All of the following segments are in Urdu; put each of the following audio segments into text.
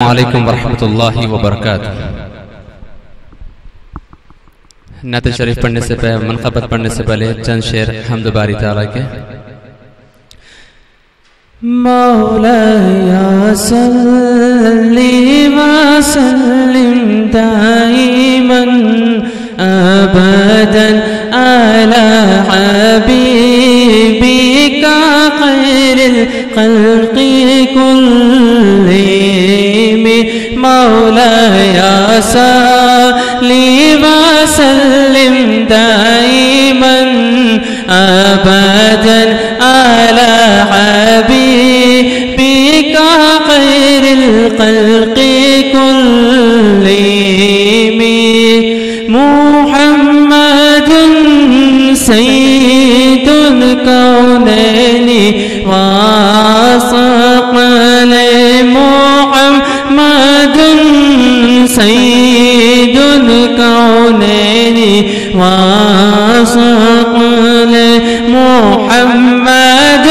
السلام علیکم ورحمۃ اللہ وبرکاتہ۔ نعت شریف پڑھنے سے پہلے منقبت پڑھنے سے پہلے چند شعر حمد باری تعالیٰ کے۔ مولایا صلی وسلم دائما ابدا علی حبیبک خیر الخلق كلهم مولایا صلی وسلم دائما ابدا علی حبیبک خیر الخلق كلهم محمد سید الکونین وثقلین محمد سید الکونین وثقلین محمد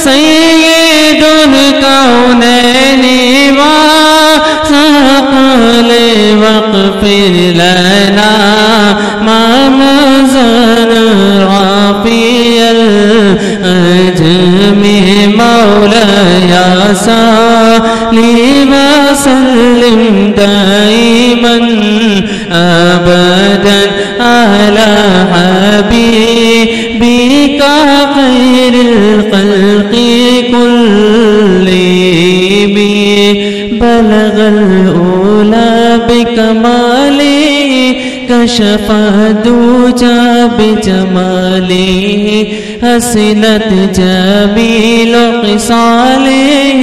سید الکونین وثقلین واغفر لنا ما نزل رافی الأجم مولایا صلی وسلم دائما ابدا علی حبیبک خیر الخلق كلهم بلغ الأولى بكماله كشف الدجى بجماله حسنت جميل خصاله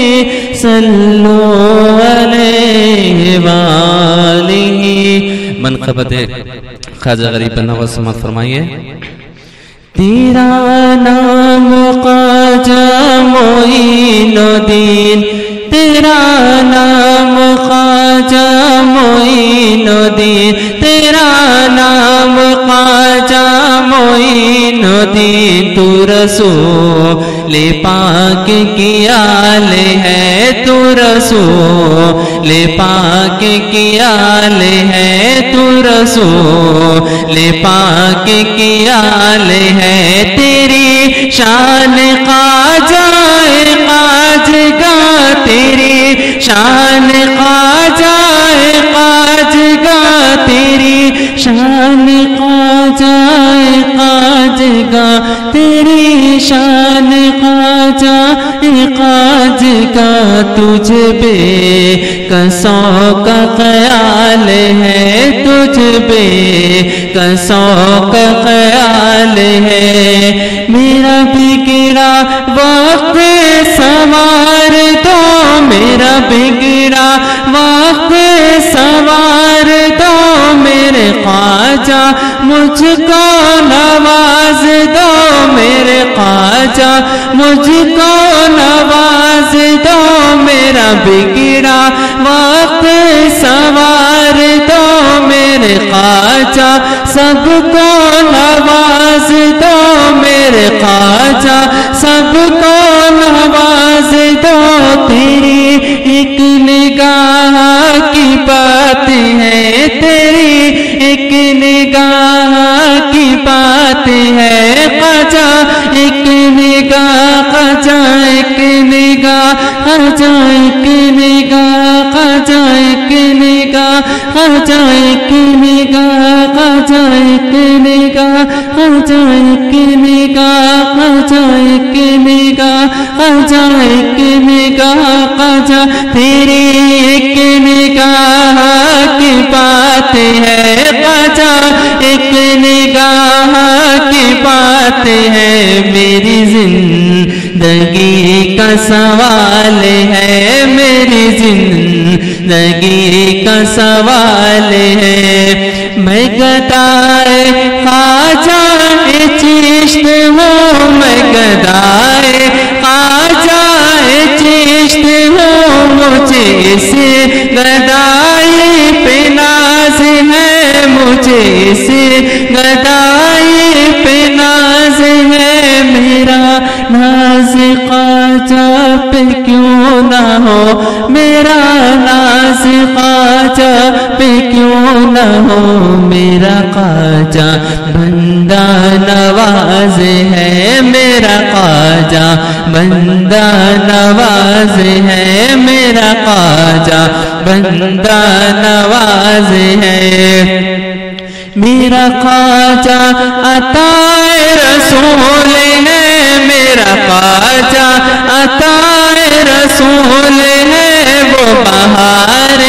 صلوا عليه وآله۔ منقبت خواجہ غریب نواز سماعت فرمائیے۔ تیرا نام خواجہ معین الدین، تیرا نام خواجہ معین الدین، تیرا نام خواجہ معین الدین، تو رسول پاک کی آل ہے، تو رسول پاک کی آل ہے، تو رسول پاک کی آل ہے، تیری شان خواجہ خواجگاہ، تیری شان خواجہ خواجگاہ، تیری شان خواجہ خواجگاہ، تیری شان خواجہ خواجگاہ، تجھ بے کسوں کا خیال ہے، تجھ بے کسوں کا خیال ہے، میرا بگڑا وقت سوار دو، میرا بگڑا وقت سوار دو، میرے خواجہ مجھ کو نواز دو، میرے خواجہ مجھ کو نواز دو، میرا بگڑا وقت سوار دو، میرے خواجہ سب کو نواز دو، میرے خواجہ سب کو نواز دو، تیری ایک نگاہ کی بات ہے، تیری ایک نگاہ کی بات ہے، خواجہ ایک نگاہ، خواجہ ایک نگاہ، خواجہ ایک نگاہ، خواجہ ایک نگاہ، خواجہ ایک نگاہ، خواجہ ایک نگاہ، خواجہ ایک نگاہ، خواجہ ایک نگاہ، خواجہ ایک نگاہ، خواجہ تیری ایک نگاہ کی بات ہے، خواجہ ایک نگاہ کی بات ہے، میری زندگی کا سوال ہے، میری زندگی کا سوال ہے، میں گدائے خواجہ چشت ہوں، میں گدائے خواجہ چشت ہوں، مجھے اس گدائی پہ ناز ہے، مجھے اس گدائی پہ ناز ہے، میرا ناز خواجہ پہ کیوں نہ ہو میرا ناز خواجہ پہ کیوں نہ ہو میرا خواجہ بندہ نواز ہے میرا خواجہ بندہ نواز ہے میرا خواجہ بندہ نواز ہے میرا خواجہ عطائے رسول ہے میرا خواجہ عطائے رسول ہے وہ بہار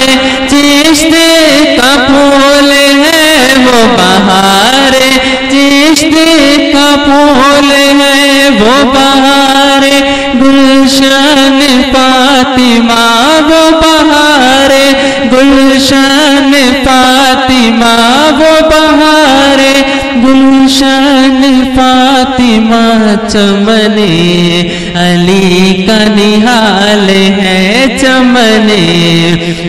چشتے کا پھول ہے وہ بہار چشتے کا پھول ہے وہ بہار گلشن فاطمہ وہ بہار گلشن فاطمہ وہ بہار گلشن فاطمہ چمن علی کا نہال ہے چمن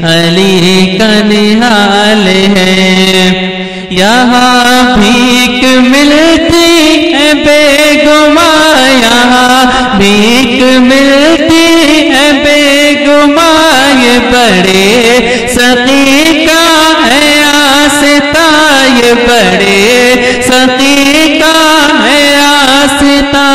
علی کا نہال ہے یہاں بھیک ملتی ہے بے گماں یہاں بھیک ملتی ہے بے گماں یہ بڑے سقی کا ہے آستہ یہ بڑے سقی کا ہے آستہ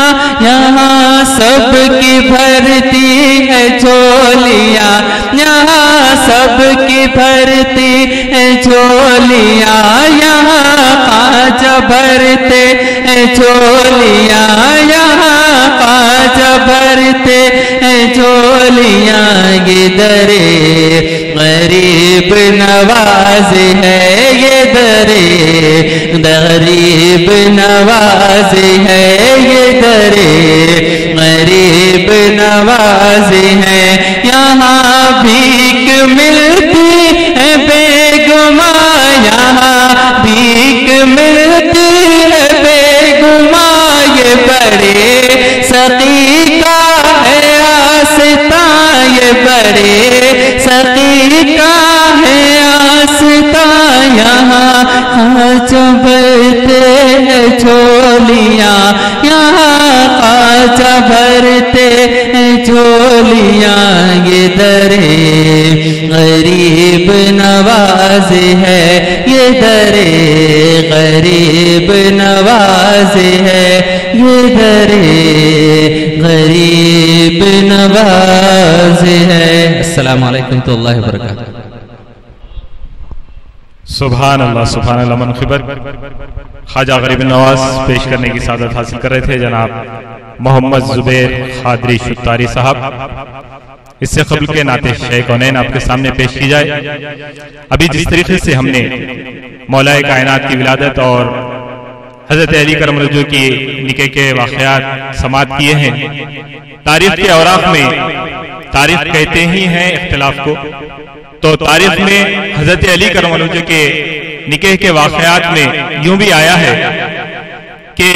یہاں سب کی بھرتی ہے جھولیاں یہاں سب کی بھرتی ہے جھولیاں یہاں خواجہ بھرتے ہیں جھولیاں یہاں خواجہ بھرتے ہیں جھولیاں یہ درے غریب نواز ہے یہ درے غریب نواز ہے یہ درے غریب نواز ہے یہاں بھیک ملتی ہے بے گماں یہاں بھیک ملتی ہے بے گماں یہ بڑے سقی کا ہے آستہ یہ بڑے سقی کا ہے آستہ یہاں خواجہ بھرتے ہیں جھولیاں یہاں خواجہ بھرتے ہیں جھولیاں یہ درے غریب نواز ہے یہ درے غریب نواز ہے یہ درے غریب نواز ہے السلام علیکم ورحمۃ اللہ وبرکاتہ سبحان اللہ منقبت خواجہ غریب نواز پیش کرنے کی سعادت حاصل کر رہے تھے جناب محمد زبیر خادری شتاری صاحب اس سے قبل کے نعت شیخ کونین آپ کے سامنے پیش کی جائے ابھی جس طریقے سے ہم نے مولا کائنات کی ولادت اور حضرت علی کرم اللہ وجہ کی نکاح کے واقعات سماعت کیے ہیں تاریخ کے اوراق میں تاریخ کہتے ہی ہیں اختلاف کو تو تاریخ میں حضرت علی کرم اللہ وجہ کے نکاح کے واقعات میں یوں بھی آیا ہے کہ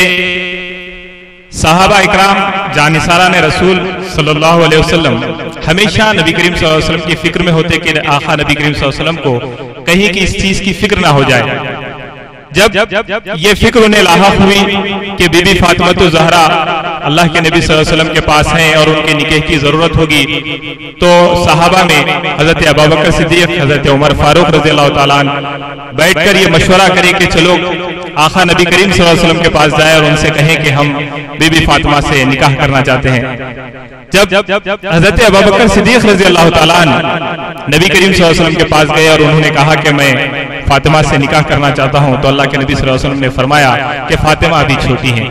صحابہ اکرام جانثاران رسول صلی اللہ علیہ وسلم ہمیشہ نبی کریم صلی اللہ علیہ وسلم کی فکر میں ہوتے کہ آقا نبی کریم صلی اللہ علیہ وسلم کو کہیں کی اس چیز کی فکر نہ ہو جائے جب یہ فکر انہیں لاحق ہوئی کہ بی بی فاطمہ الزہرا اللہ کے نبی صلی اللہ علیہ وسلم کے پاس ہیں اور ان کے نکاح کی ضرورت ہوگی تو صحابہ میں حضرت ابوبکر صدیق حضرت عمر فاروق رضی اللہ تعالیٰ عنہ بیٹھ کر یہ مشورہ کرے کہ چلو آقا نبی کریم صلی اللہ علیہ وسلم کے پاس جائے اور ان سے کہیں کہ ہم بی بی فاطمہ سے نکاح کرنا چاہتے ہیں جب حضرت ابوبکر صدیق رضی اللہ تعالیٰ عنہ نبی کریم صلی اللہ علیہ وسلم کے پاس گئے اور انہوں نے کہا کہ میں فاطمہ سے نکاح کرنا چاہتا ہوں تو اللہ کے نبی صلی اللہ علیہ وسلم نے فرمایا کہ فاطمہ ابھی چھوٹی ہیں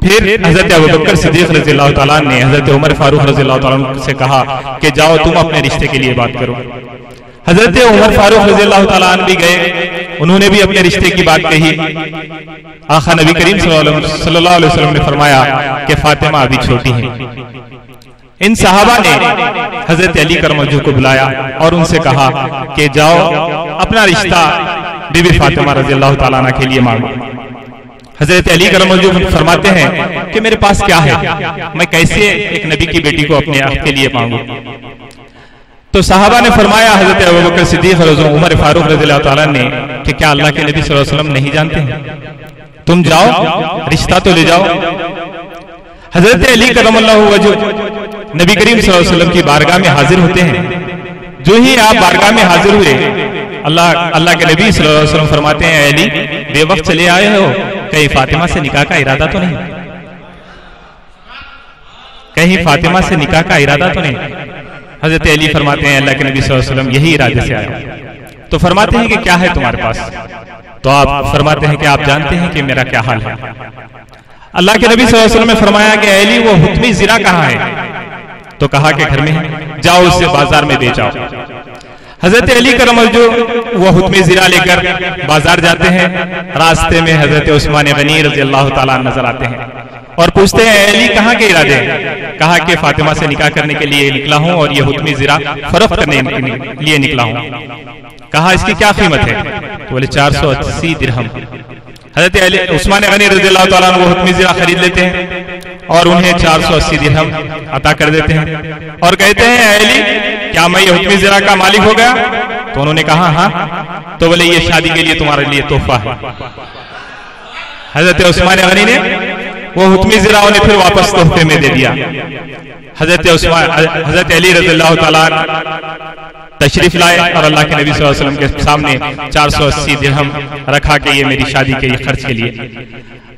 پھر حضرت ابوبکر صدیق رضی اللہ تعالیٰ عنہ نے حضرت عمر فاروق رضی اللہ تعالیٰ عنہ سے کہا کہ جاؤ تم اپنے رشتے کے لیے بات کرو حضرت عمر فاروق رضی اللہ تعالیٰ عنہ بھی گئے انہوں نے بھی اپنے رشتے کی بات کہی آقا نبی کریم صلی اللہ علیہ وسلم نے فرمایا کہ فاطمہ ابھی چھوٹی ہیں ان صحابہ نے حضرت علی کرم وجہ کو بلایا اور ان سے کہا کہ جاؤ اپنا رشتہ بی بی فاطمہ رضی اللہ تعالیٰ عنہ کے لیے مانگو حضرت علی کرم وجہ فرماتے ہیں کہ میرے پاس کیا ہے میں کیسے ایک نبی کی بیٹی کو اپنے حق کے لیے مانگوں تو صحابہ نے فرمایا حضرت ابوبکر صدیق اور عمر فاروق رضی اللہ تعالیٰ نے کہ کیا اللہ کے نبی صلی اللہ علیہ وسلم نہیں جانتے ہیں تم جاؤ رشتہ تو لے جاؤ حضرت علی کرم اللہ وجہ نبی کریم صلی اللہ علیہ وسلم کی بارگاہ میں حاضر ہوتے ہیں. جو ہی آپ بارگاہ میں حاضر ہوئے اللہ کے نبی صلی اللہ علیہ وسلم فرماتے ہیں اے علی بے وقت چلے آئے ہو, کہیں فاطمہ سے نکاح کا ارادہ تو نہیں؟ کہیں فاطمہ سے نکاح کا ارادہ تو نہیں؟ حضرت علی فرماتے ہیں اللہ کے نبی صلی اللہ علیہ وسلم یہی ارادے سے آیا. تو فرماتے ہیں کہ کیا ہے تمہارے پاس؟ تو آپ فرماتے ہیں کہ آپ جانتے ہیں کہ میرا کیا حال ہے. اللہ کے نبی صلی اللہ علیہ وسلم نے فرمایا کہ اے علی وہ حتمی زرا کہاں ہے؟ تو کہا کہ گھر میں ہے, جاؤ اسے بازار میں بیچ آؤ. حضرت علی کرم وجہ وہ حتمی زرا لے کر بازار جاتے ہیں. راستے میں حضرت عثمان غنی رضی اللہ تعالیٰ نظر آتے ہیں اور پوچھتے ہیں اے علی کہاں کے ارادے؟ کہا کہ فاطمہ سے نکاح کرنے کے لیے نکلا ہوں اور یہ حتمی زرا فروخت کرنے کے لیے نکلا ہوں. کہا اس کی کیا قیمت ہے؟ تو بولے 480 درہم. حضرت عثمان غنی رضی اللہ تعالیٰ عنہ وہ حتمی زرا خرید لیتے ہیں اور انہیں 480 درہم عطا کر دیتے ہیں اور کہتے ہیں اے علی کیا میں یہ حتمی زرا کا مالک ہو گیا؟ تو انہوں نے کہا ہاں. تو بولے یہ شادی کے لیے تمہارے لیے تحفہ ہے. حضرت عثمان غنی نے وہ حتمی زرا انہیں پھر واپس تحفے میں دے دیا. حضرت علی رضی اللہ تعالیٰ تشریف لائے اور اللہ کے نبی صلی اللہ علیہ وسلم کے سامنے 480 درہم رکھا کہ یہ میری شادی کے خرچ کے لیے.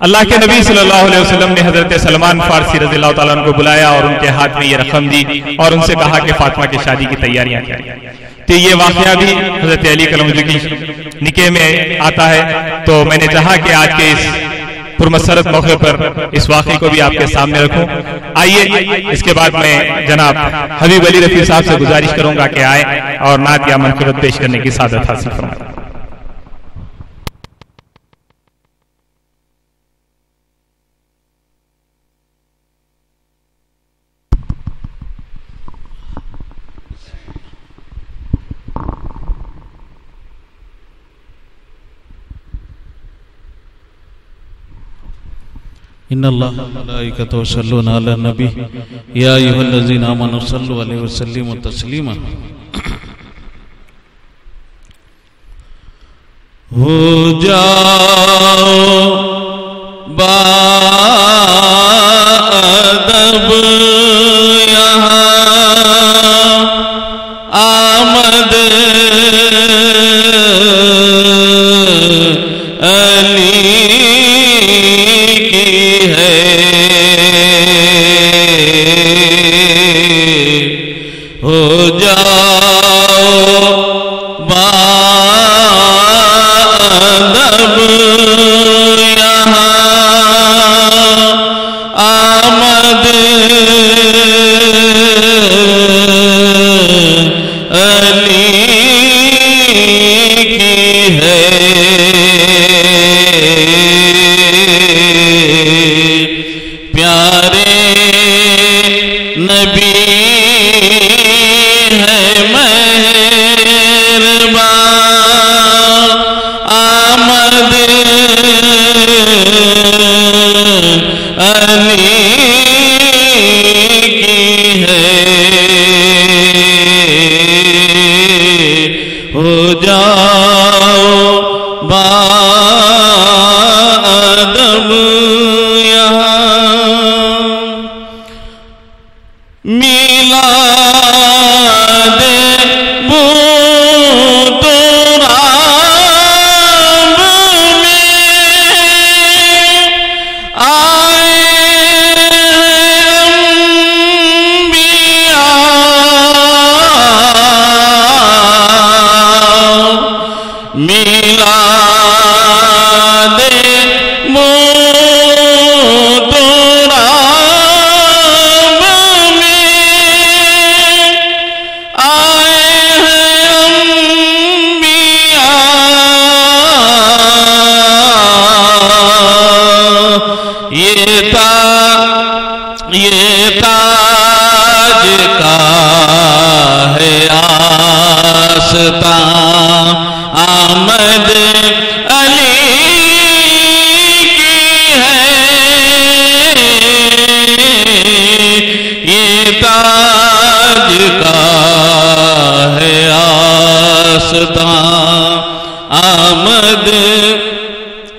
اللہ کے نبی صلی اللہ علیہ وسلم نے حضرت سلمان فارسی رضی اللہ تعالیٰ عنہ کو بلایا اور ان کے ہاتھ میں یہ رقم دی اور ان سے کہا کہ فاطمہ کی شادی کی تیاریاں کریں. تو یہ واقعہ بھی حضرت علی کرم وجہ کی نکاح میں آتا ہے. تو میں نے چاہا کہ آج کے اس پرمسرت موقع پر اس واقعے کو بھی آپ کے سامنے رکھوں. آئیے اس کے بعد میں جناب حبیب علی رفیع صاحب سے گزارش کروں گا کہ آئے اور نعت یا منقبت پیش کرنے کی سعادت حاصل فرمائیں. ان اللہ ملائکۃ یصلون علی النبی یا ایھا الذین آمنوا صلوا علیہ وسلموا تسلیما. ہو جاؤ باادب یہاں آمد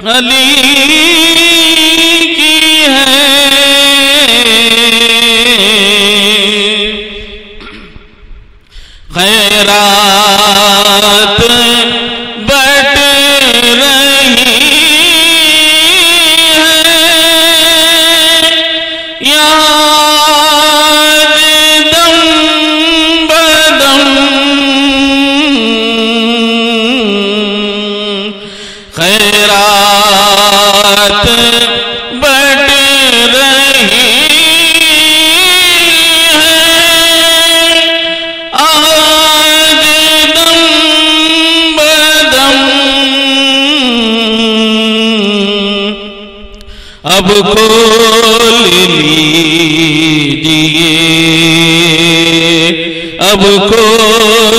علی کی ہے خیرات بٹ رہی ہے یہاں دم بدم خیرات بٹ رہی اب کھول لیجئے اب کھول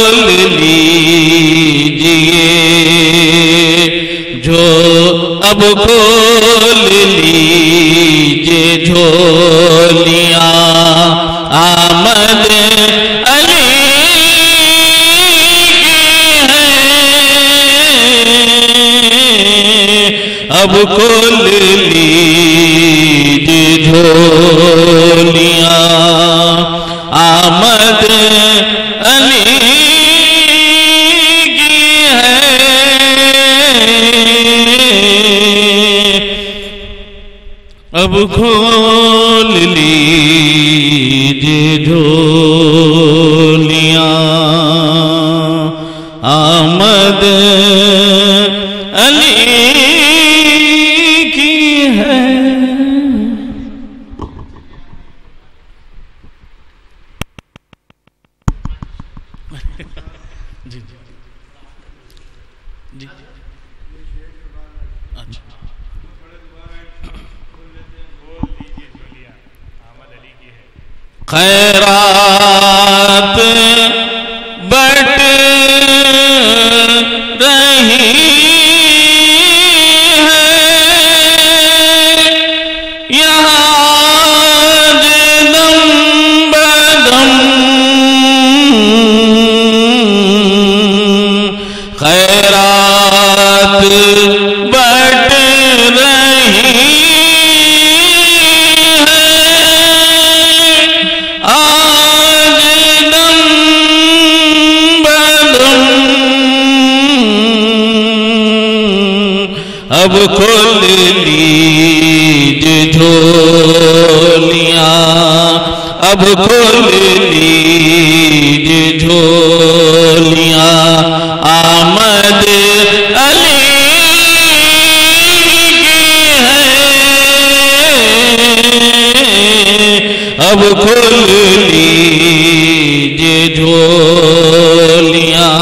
لیجئے جو اب کھول لیجئے جھولیاں آمد علی کی ہے اب کھول لیجئے جھولیاں آمد علی کی ہے اب کھول لیجئے جھولیاں آمد علی کی ہے جی جی اچھا خیرات بٹ رہی ہے یہاں دم بدم خیرات بٹ رہی اب کھول لیجئے جھولیاں اب کھول لیجئے جھولیاں آمد علی کی ہے اب کھول لیجئے جھولیاں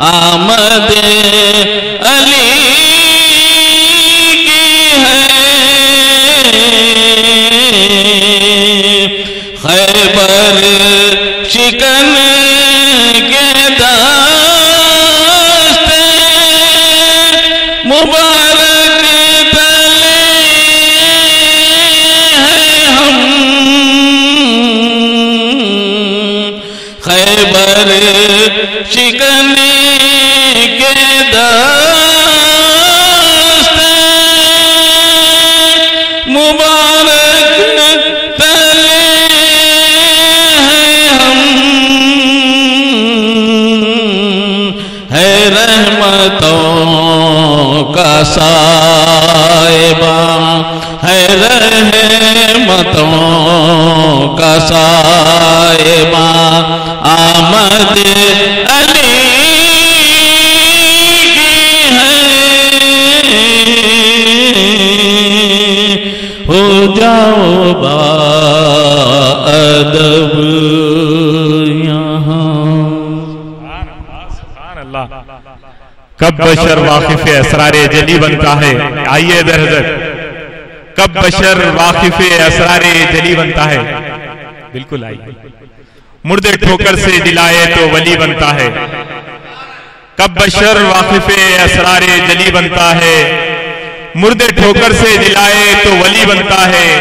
آمد علی خیبر شکن کے دست مبارک تلے ہیں ہم خیبر شکن کے دست مبارک رحمتوں کا سائبہ ہے رحمتوں کا سائبہ آمد علی کی ہے ہو جاؤ باادب کب بشر واقف اسرار جلی بنتا ہے آئیے در حضرت کب بشر واقف اسرار جلی بنتا ہے بالکل آئیے مردے ٹھوکر سے دلائے تو ولی بنتا ہے کب بشر واقف اسرار جلی بنتا ہے مردے ٹھوکر سے دلائے تو ولی بنتا ہے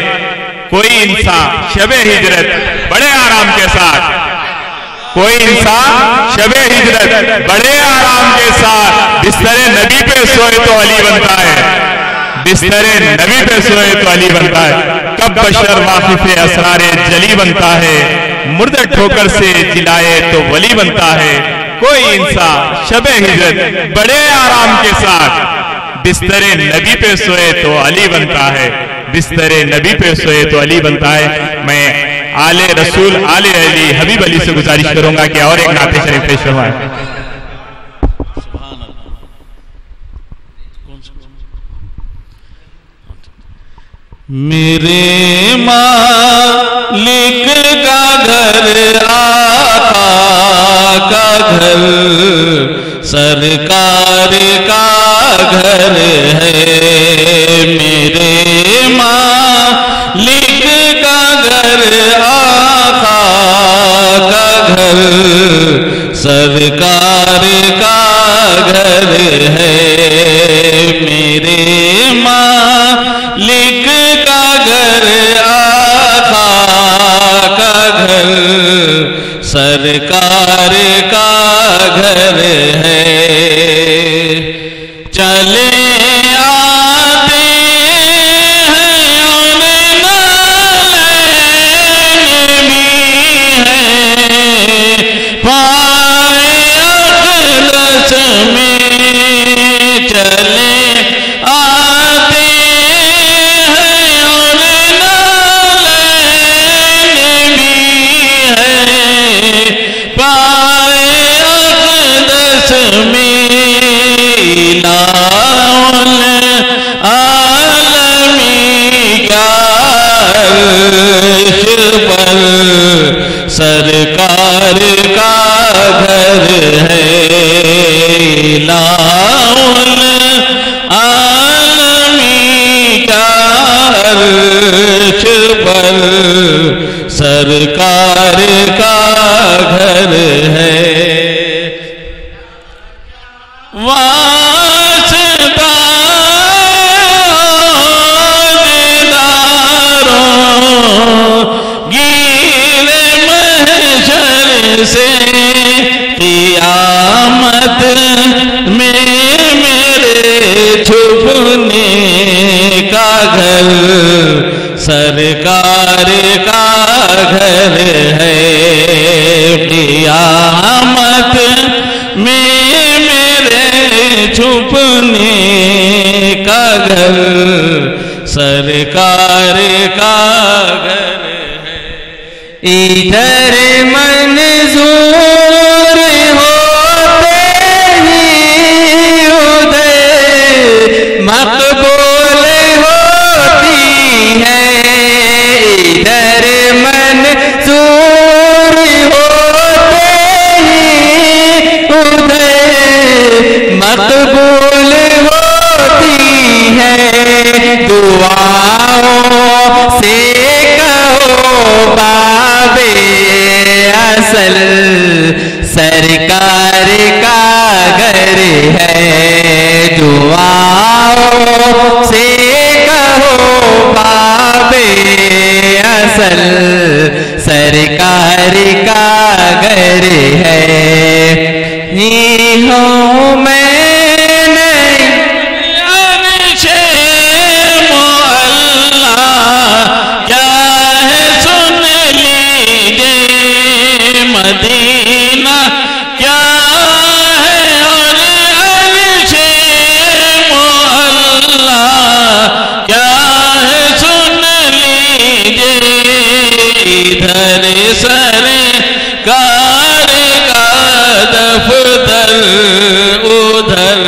کوئی انسان شب ہجرت بڑے آرام کے ساتھ کوئی انسان شب ہجرت بڑے آرام کے ساتھ بستر نبی پہ سوئے تو علی بنتا ہے بستر نبی پہ سوئے تو علی بنتا ہے کب بشر واقف اسرار جلی بنتا ہے مردہ ٹھوکر سے جلائے تو ولی بنتا ہے، کوئی انسان شب ہجرت بڑے آرام کے ساتھ بستر نبی پہ سوئے تو علی بنتا ہے، بستر نبی پہ سوئے تو علی بنتا ہے۔ میں آل رسول آل علی حبیب علی سے گزارش کروں گا کہ اور ایک نعت شریف پیش فرمائیں۔ میرے مالک کا گھر آقا کا گھر سرکار کا گھر ہے، میرے مالک کا گھر آقا کا گھر سرکار کا گھر ہے، میرے مالک کا گھر آقا کا گھر سرکار کا گھر ہے، چلے آتے ہیں اور نالین بھی ہیں، پائے اقدس میں چلے آتے ہیں اور نالین بھی ہیں، پائے اقدس میں سرکار کا گھر ہے، لاؤل عالمی کا عرش پر سرکار کا گھر ہے، سے قیامت میں میرے چھپنے کا گھر سرکار کا گھر ہے، قیامت میں میرے چھپنے کا گھر سرکار کا گھر ہے، ادھر منظور ہوتے ہی ادھر مقبول ہوتی ہے، ادھر منظور ہوتے ہی ادھر مقبول ہوتی ہے، دعاؤں سے کہو بابے اصل سرکار کا گھر ہے، دعاؤں سے کہو بابے اصل سرکار کا گھر ہے، ہوں میں مدینہ کیا ہے اور عرش معلا کیا ہے سن لیجئے، ادھر سرکار کا دفتر ادھر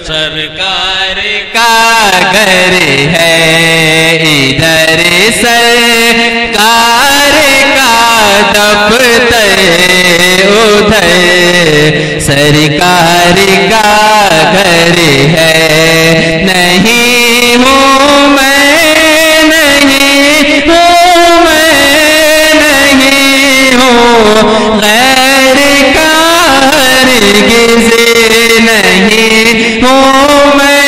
سرکار کا گھر ہے، ادھر سرکار کا دفتر ادھر سرکار کا گھر ہے، نہیں ہوں میں نہیں ہوں میں نہیں ہوں غیر کا ہرگز نہیں ہوں میں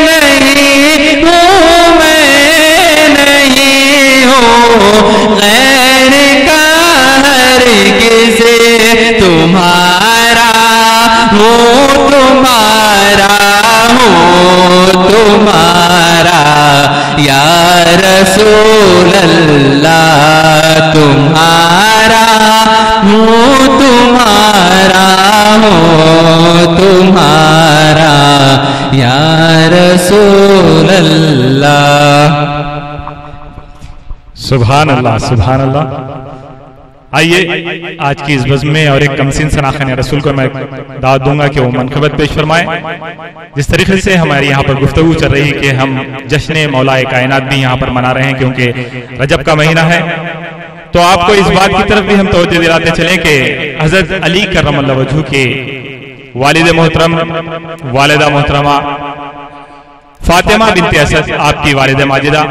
نہیں ہوں میں نہیں ہوں غیر کا ہرگز، تمہارا ہوں تمہارا ہوں تمہارا یا رسول اللہ تمہارا ہوں تمہارا ہوں تمہارا یا رسول اللہ. سبحان اللہ سبحان اللہ. آئیے آج کی اس بزم میں اور ایک کمسین سناخن رسول کو میں دعوت دوں گا کہ وہ منقبت پیش فرمائے. جس طریقے سے ہماری یہاں پر گفتگو چل رہی کہ ہم جشن مولا کائنات بھی یہاں پر منا رہے ہیں کیونکہ رجب کا مہینہ ہے، تو آپ کو اس بات کی طرف بھی ہم توجہ دلاتے چلیں کہ حضرت علی کرم اللہ وجہہ کے والد محترم والدہ محترمہ فاطمہ بنت اسد آپ کی والدہ ماجدہ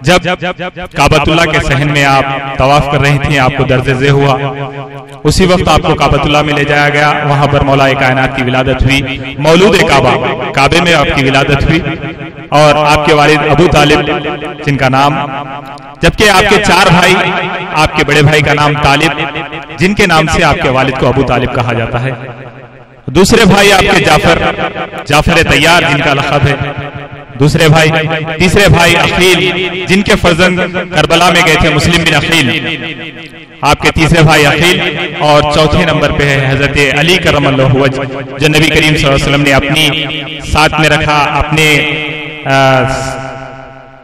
جب کعبۃ اللہ کے صحن میں آپ طواف کر رہی تھیں آپ کو درد ذہ ہوا، اسی وقت آپ کو کعبۃ اللہ میں لے جایا گیا، وہاں پر مولا کائنات کی ولادت ہوئی، مولود کعبہ کعبے میں آپ کی ولادت ہوئی. اور آپ کے والد ابو طالب جن کا نام، جبکہ آپ کے 4 بھائی، آپ کے بڑے بھائی کا نام طالب جن کے نام سے آپ کے والد کو ابو طالب کہا جاتا ہے. دوسرے بھائی آپ کے جعفر طیار جن کا لقب ہے دوسرے بھائی. تیسرے بھائی عقیل جن کے فرزند کربلا میں گئے تھے مسلم بن عقیل، آپ کے تیسرے بھائی عقیل. اور چوتھے نمبر پہ ہے حضرت علی کرم اللہ وجہ جو نبی کریم صلی اللہ علیہ وسلم نے اپنی ساتھ میں رکھا، اپنے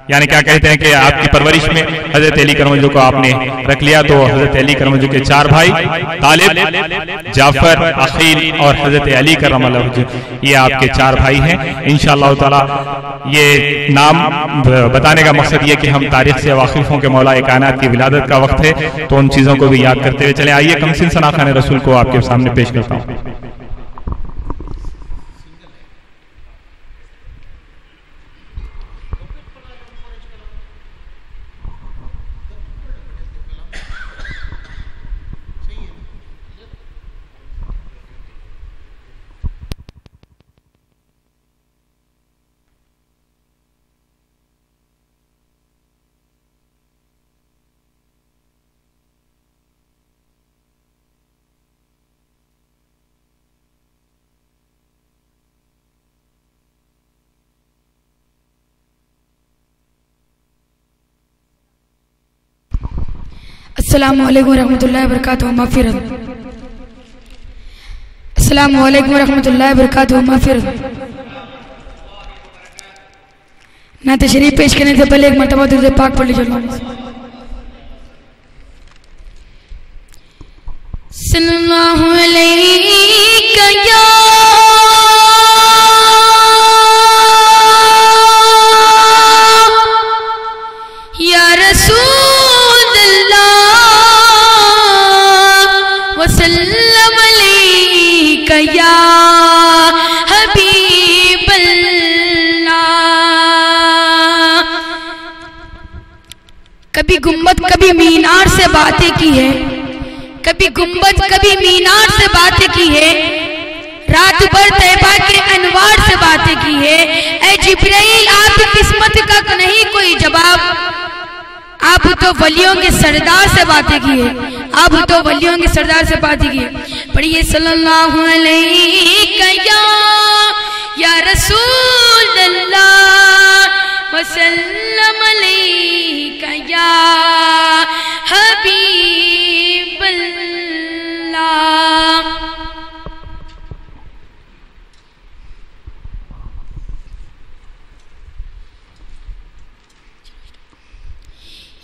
یعنی کیا کہتے ہیں کہ آپ کی پرورش میں حضرت علی کرم اللہ کو آپ نے رکھ لیا. تو حضرت علی کرم اللہ کے 4 بھائی طالب، جعفر، عقیل اور حضرت علی کرم اللہ وجہ، یہ آپ کے 4 بھائی ہیں. انشاءاللہ تعالی یہ نام بتانے کا مقصد یہ کہ ہم تاریخ سے واقف ہوں کہ مولا کائنات کی ولادت کا وقت ہے، تو ان چیزوں کو بھی یاد کرتے ہوئے چلیں. آئیے کمسین سناخان رسول کو آپ کے سامنے پیش کرتا ہوں. السلام علیکم ورحمۃ اللہ وبرکاتہ. مغفرت. السلام علیکم ورحمۃ اللہ وبرکاتہ. مغفرت. نعت شریف پیش کرنے سے پہلے ایک مرتبہ درود پاک پڑھ لیجیے. صلی اللہ علیہ یا رسول اللہ وسلم علیک یا حبیب اللہ. کبھی گنبد کبھی مینار سے باتیں کی ہے، کبھی گنبد کبھی مینار سے باتیں کی ہے، رات بھر طیبہ کے انوار سے باتیں کی ہے. اے جبرائیل آپ کی قسمت کا نہیں کوئی جواب، آپ تو ولیوں کے سردار سے باتیں کی ہے، آپ تو ولیوں کے سردار سے باتیں کی ہے. پڑھیے صلی اللہ علیہ یا رسول اللہ وسلم علیک یا حبیب اللہ.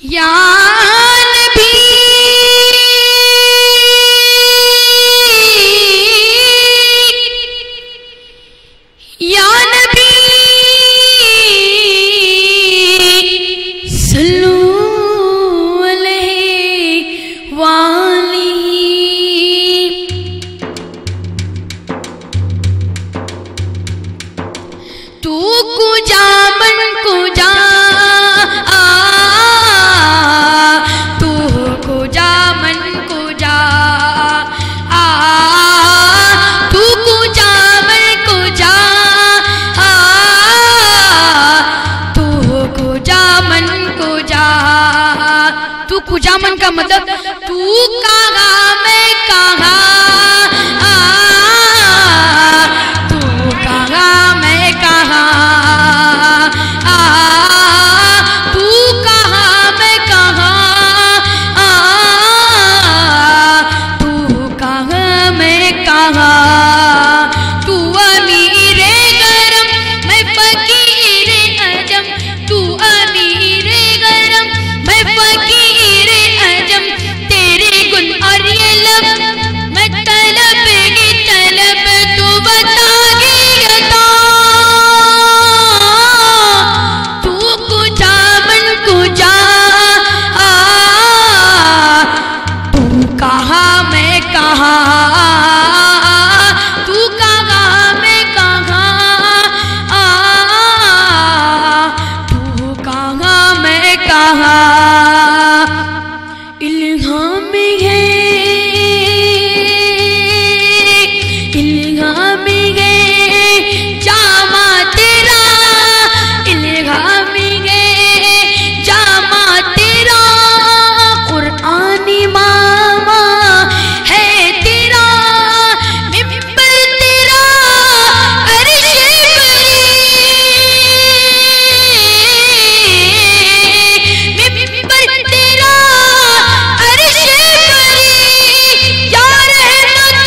یا نبی یا نبی صلو علیہ وآلہ. تو کجا من کجا میں کہاں تو امیر گرم میں فقیر عجم تو امیر گرم میں فقیر عجم تیرے گن اور یہ لب میں طلب کی طلب تو بتا گی عطا تو کجا من کجا تو کہاں میں کہاں تو کہاں میں کہاں تو کہاں میں کہاں الہام ہے الہام ہے جامع تیرا الہام ہے جامع تیرا قرآنی ماما ہے تیرا ممبر تیرا عرش بری ممبر تیرا عرش بری یا رحمت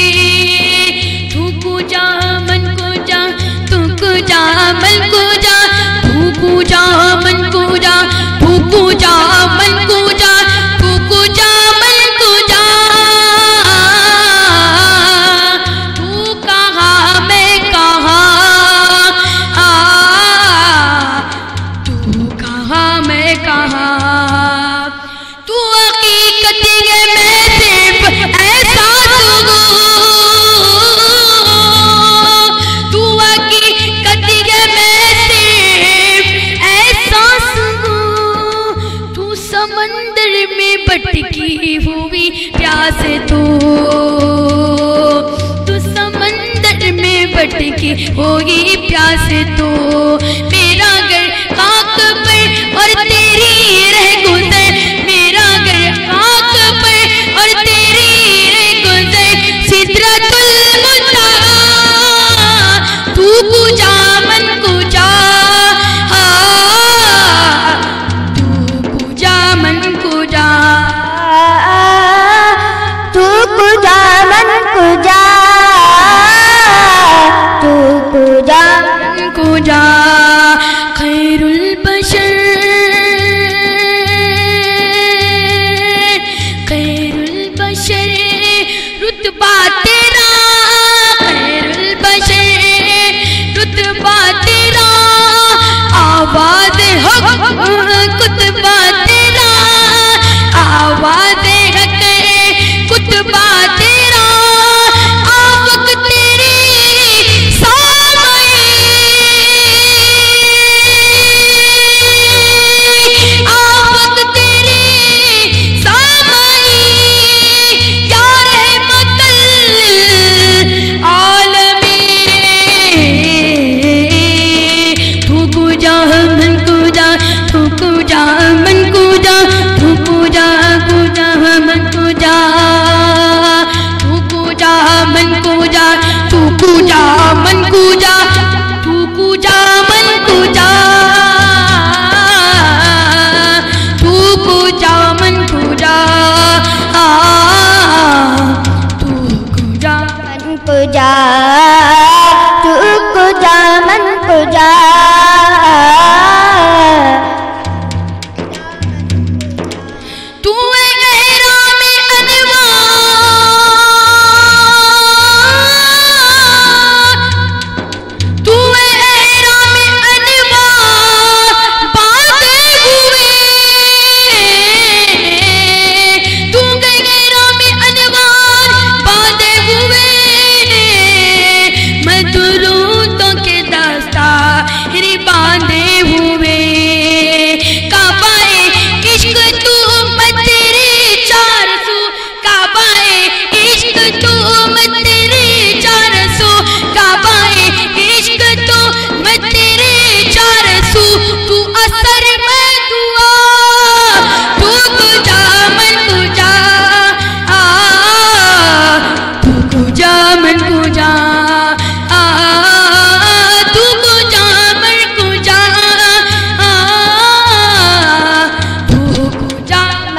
العالمین تو کجا من کجا تو کجا من کجا تو کجا من کجا تو کجا من کجا تو کجا من کجا تو کہاں میں کہاں تو کہاں میں کہاں تو حقیقت ہے میں صرف احساس ہوں تو حقیقت ہے میں صرف احساس ہوں تو سمندر میں بھٹکی ہوئی پیاس تو سمندر میں بھٹکی ہوئی پیاس تو میرا گھر خاک پر اور تیری رہ گزر میرا گھر خاک پر اور تیری رہ گزر سدرۃ المنتہا تو کجا من کجا تو کجا من کجا تو کجا من کجا تو کجا من کجا خیر البشر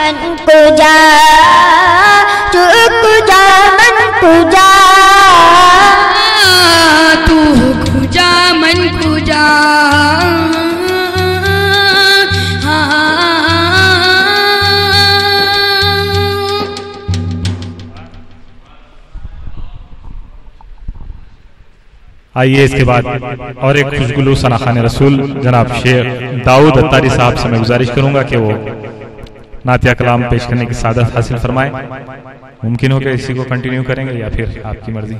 من کو جا چک جا من کو جا تو کجا من کجا آئیے اس کے بعد اور ایک خوشگلو ثناخوان رسول جناب شیخ داؤد اتاری صاحب سے میں گزارش کروں گا کہ وہ نعتیہ کلام پیش کرنے کی سعادت حاصل فرمائیں. ممکن ہو کہ اسی کو کنٹینیو کریں گے یا پھر آپ کی مرضی.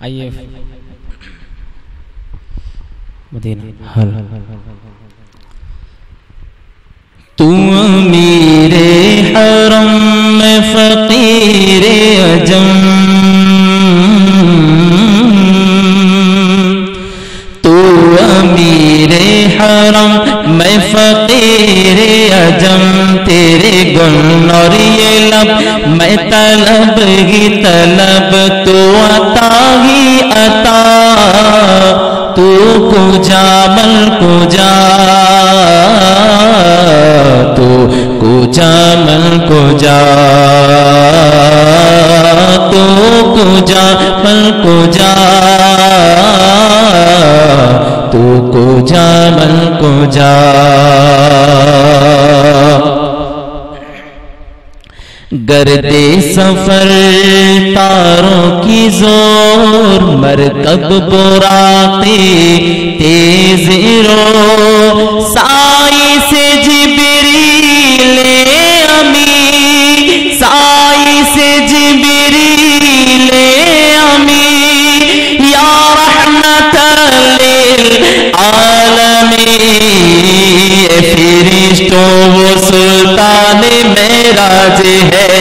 آئیے مدینہ. تو امیر حرم میں فقیر عجم تو امیر حرم میں فقیر عجم تیرے گن اور یہ لب میں طلب ہی طلب تو عطا ہی عطا تو کجا من کجا تو کجا من کجا تو کجا من کجا تو کجا من کجا گردے سفر تاروں کی زور مرکب براقی تیز رو سائی سے جبریل امی سائی سے جبریل امی یا رحمت للعالمین فرشتوں وہ سلطان معراج ہے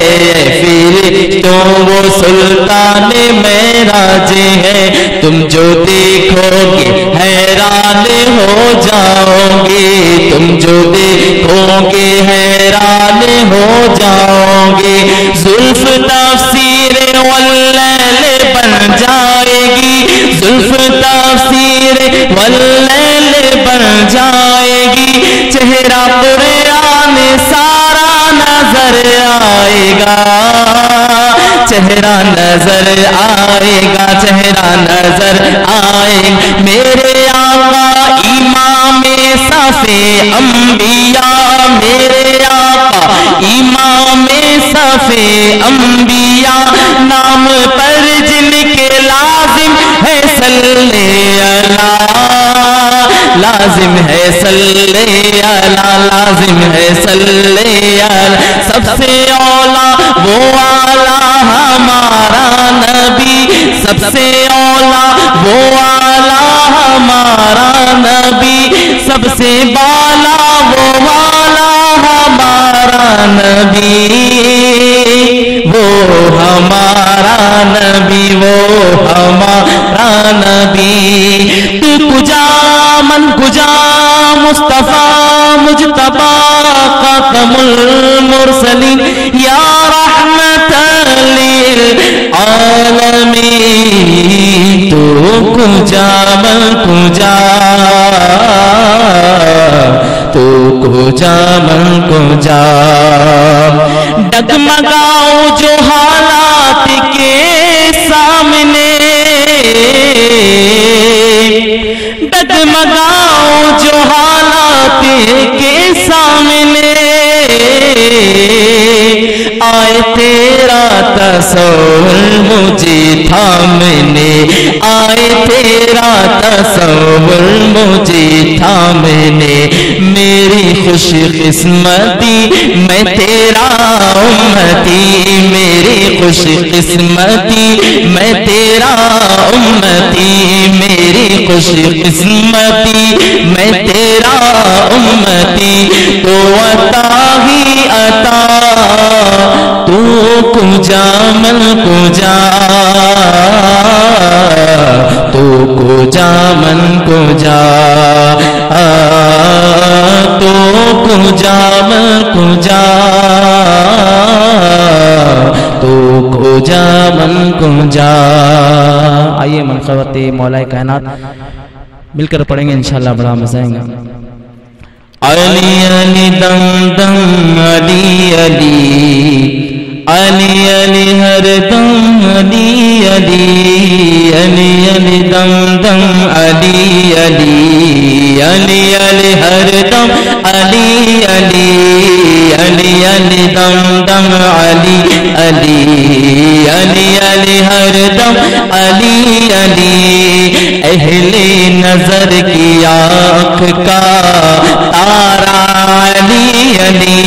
فرشتوں وہ سلطان معراج ہے تم جو دیکھو گے حیران ہو جاؤ گے تم جو دیکھو گے حیران ہو جاؤ گے زلف تفسیر واللیل بن جائے گی زلف تفسیر واللیل بن جائے گی چہرہ قرآن سارا نظر آئے گا چہرہ نظر آئے گا چہرہ نظر آئے گا میرے آقا امام صف انبیاء میرے آقا امام صف انبیاء نام پر جن کے لازم ہے صلی اللہ لازم ہے صلی اللہ لازم ہے صلی اللہ سب سے اولا وہ آلہ ہمارا نبی سب سے اولا وہ آلہ ہمارا نبی سب سے بالا وہ والا ہمارا نبی وہ ہمارا نبی وہ ہمارا نبی تو کجا من کجا مصطفیٰ مجتبی خاتم المرسلین یا رحمت للعالمین تو کجا من کجا تو کجا من کجا ڈگمگاؤ جو حالات کے سامنے ڈگمگاؤ جو حالات کے سامنے آئے تیرا تصور مجھے تھامنے آئے تیرا تصور مجھے تھامنے میری خوش قسمتی میں تیرا امتی میری خوش قسمتی میں تیرا امتی میری خوش قسمتی میں تیرا امتی تو عطا ہی عطا تو کجا من کجا تو کجا من کجا تو کجا من کجا کو جا من کو جا. آئیے منقبت مولا کائنات مل کر پڑھیں گے انشاءاللہ، بڑا مزہ آئے گا. علی علی دم دم علی علی علی علی ہر دم علی علی علی علی دم دم علی علی علی علی ہر دم علی علی علی علی دم دم علی علی علی علی ہر دم علی علی. اہل نظر کی آنکھ کا تارا علی علی،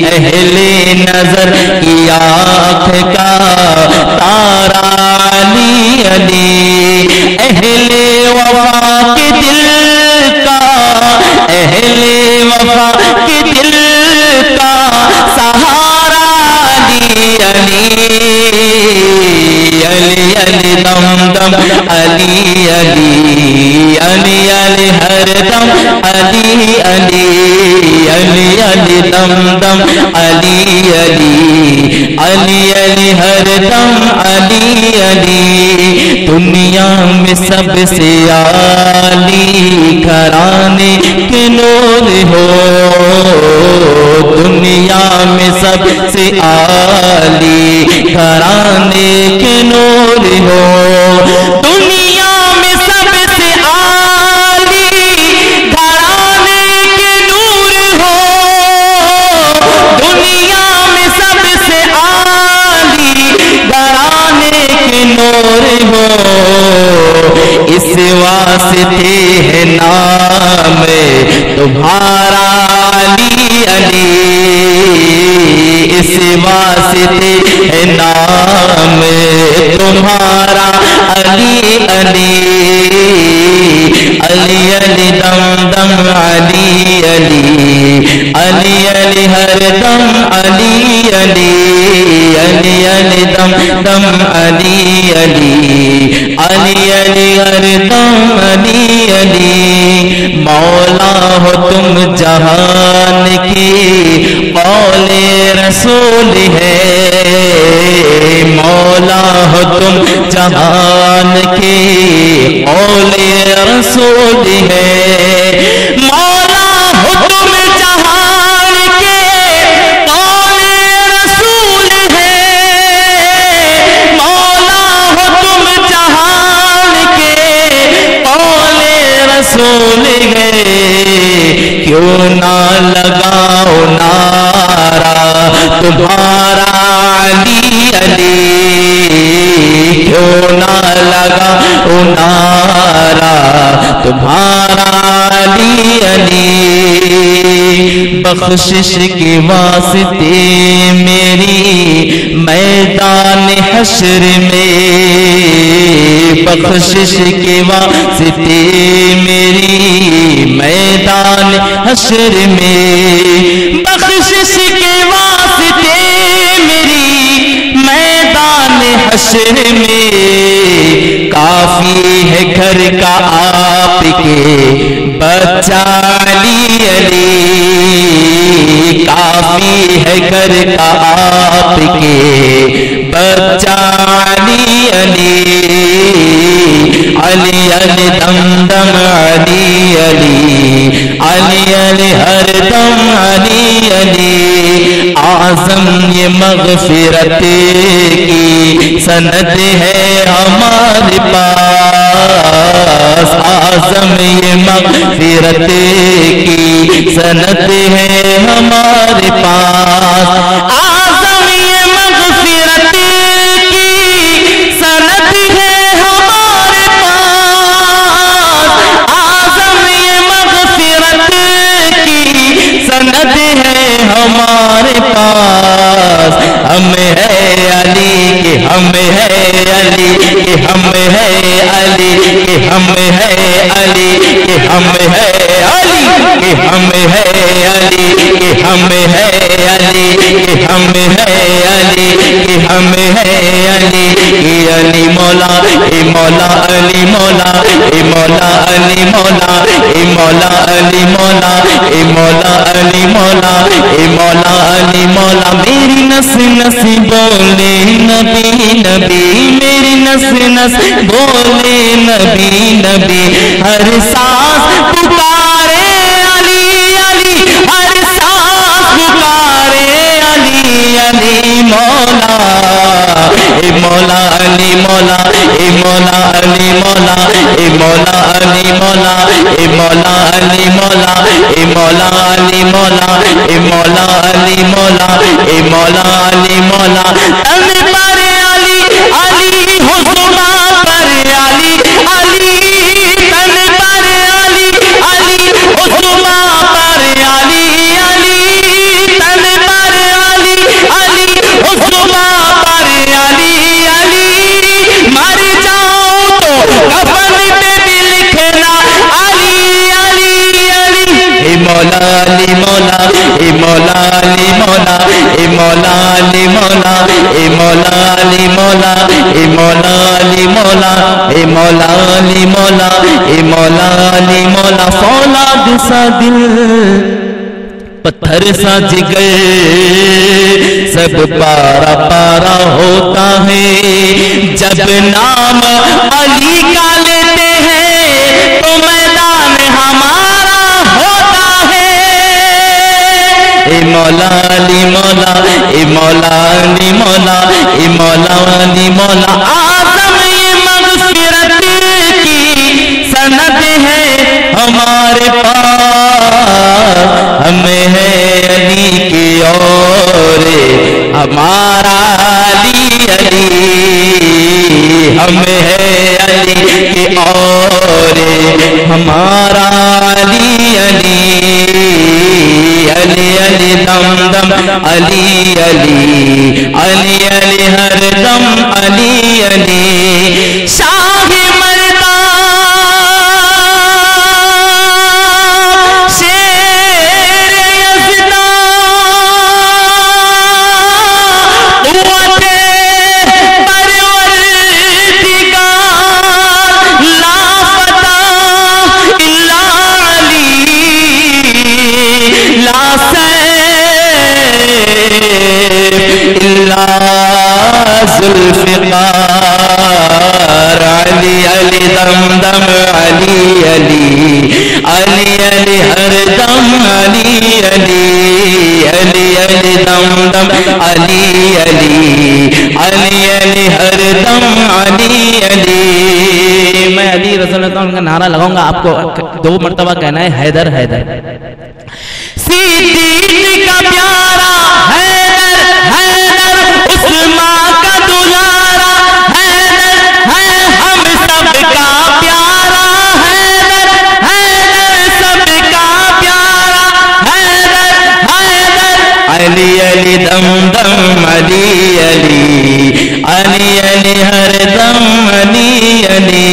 اہل نظر کی آنکھ کا تارا علی علی. اہل وفا کے دل کا، اہل وفا کے دل کا سہارا علی علی علی علی دم دم علی علی علی علی ہر دم علی علی علی علی دم دم علی علی علی علی ہر دم علی علی. دنیا میں سب سے عالی گھرانے کے نور ہو، دنیا میں سب سے عالی گھرانے کے نور ہو، دنیا میں سب سے عالی گھرانے کے نور ہو، دنیا میں سب سے عالی گھرانے کے نور ہو. اس واسطے ہے نام تمہارا علی علی، اس واسطے ہے نام تمہارا علی علی علی علی دم دم علی علی علی علی ہر دم علی علی علی علی دم دم علی علی علی علی ہر دم علی علی. مولا ہو تم جہان کی قول رسول ہے، مولا ہو تم جہان کی قول رسول ہے، مولا ہو تم جہان کے قول رسول ہے، مولا ہو تم جہان کے قول رسول ہے. کیوں نہ لگاؤ نعرہ تمہارا علی علی، کیوں نہ لگاؤ نعرہ تمہارا علی علی. بخشش کے واسطے میری میدان حشر میں، بخشش کے واسطے میری میدان حشر میں، بخشش کے واسطے میری میدان حشر میں. کافی ہے گھر کا آپ کے بچہ علی علی، کافی ہے گھر کا آپ کے بچہ علی علی علی علی دم دم علی علی علی علی ہر دم علی علی. اعظم یہ مغفرت کی سند ہے ہمارے پاس، اعظم یہ مغفرت کی سند ہے ہمارے پاس، اعظم یہ مغفرت کی سند ہے ہمارے پاس، اعظم یہ مغفرت کی سند ہے ہمارے پاس. ہم ہے علی کہ ہم ہے علی کہ ہم ہے علی کہ ہم ہے علی کہ ہم ہے علی کہ ہم ہے علی کہ ہم ہے علی کہ ہم ہے علی کہ ہم ہے علی. علی مولا اے مولا علی مولا اے مولا علی مولا اے مولا علی مولا اے مولا علی مولا اے مولا علی مولا. میری نس نس بولے نبی نبی، میری نس نس بولے نبی نبی، ہر سانس پکارے علی علی، ہر سانس پکارے علی علی مولا، اے مولا علی مولا، اے مولا علی مولا، اے مولا علی مولا، اے مولا علی مولا، اے مولا علی مولا، اے مولا علی مولا، اے مولا علی مولا، تن پر علی علی حسنا پر علی علی، تن پر علی علی حسنا پر علی علی، تن پر علی علی حسنا پر علی علی، مر جاؤں تو کفن پہ بھی لکھنا علی علی علی، اے مولا علی مولا، اے مولا علی مولا، اے مولا علی مولا، اے مولا علی مولا، اے مولا علی مولا، اے مولا علی مولا، اے مولا علی مولا، فولاد سا دل پتھر سا جگر سب پارا پارا ہوتا ہے، جب نام علی کا لیتے ہیں تو میدان ہمارا ہوتا ہے، اے مولا علی مولا، اے مولا علی مولا، اے مولا علی مولا، اعظم یہ مغفرت کی سند ہے ہمارے پاس، ہمیں ہے علی کی اور ہمارا علی علی، ہمیں ہے علی کی اور ہمارا علی علی، علی علی دم دم علی علی، علی علی ہر دم علی علی، شاہ مردہ شیر یزدہ قوت پروردگار لا فتح الا علی، لا سیف الا ذوالفقار، علی علی دم دم علی علی، علی علی ہر دم علی علی، علی علی دم دم علی علی، علی علی ہر دم علی علی، میں علی رضی اللہ عنہ کا نعرہ لگاؤں گا، آپ کو 2 مرتبہ کہنا ہے حیدر حیدر، صدیق کا پیارا حیدر حیدر، عثمان کا دلارا حیدر ہے، ہم سب کا پیارا حیدر حیدر، سب کا پیارا حیدر حیدر، علی علی دم دم علی علی، علی علی ہر دم علی علی،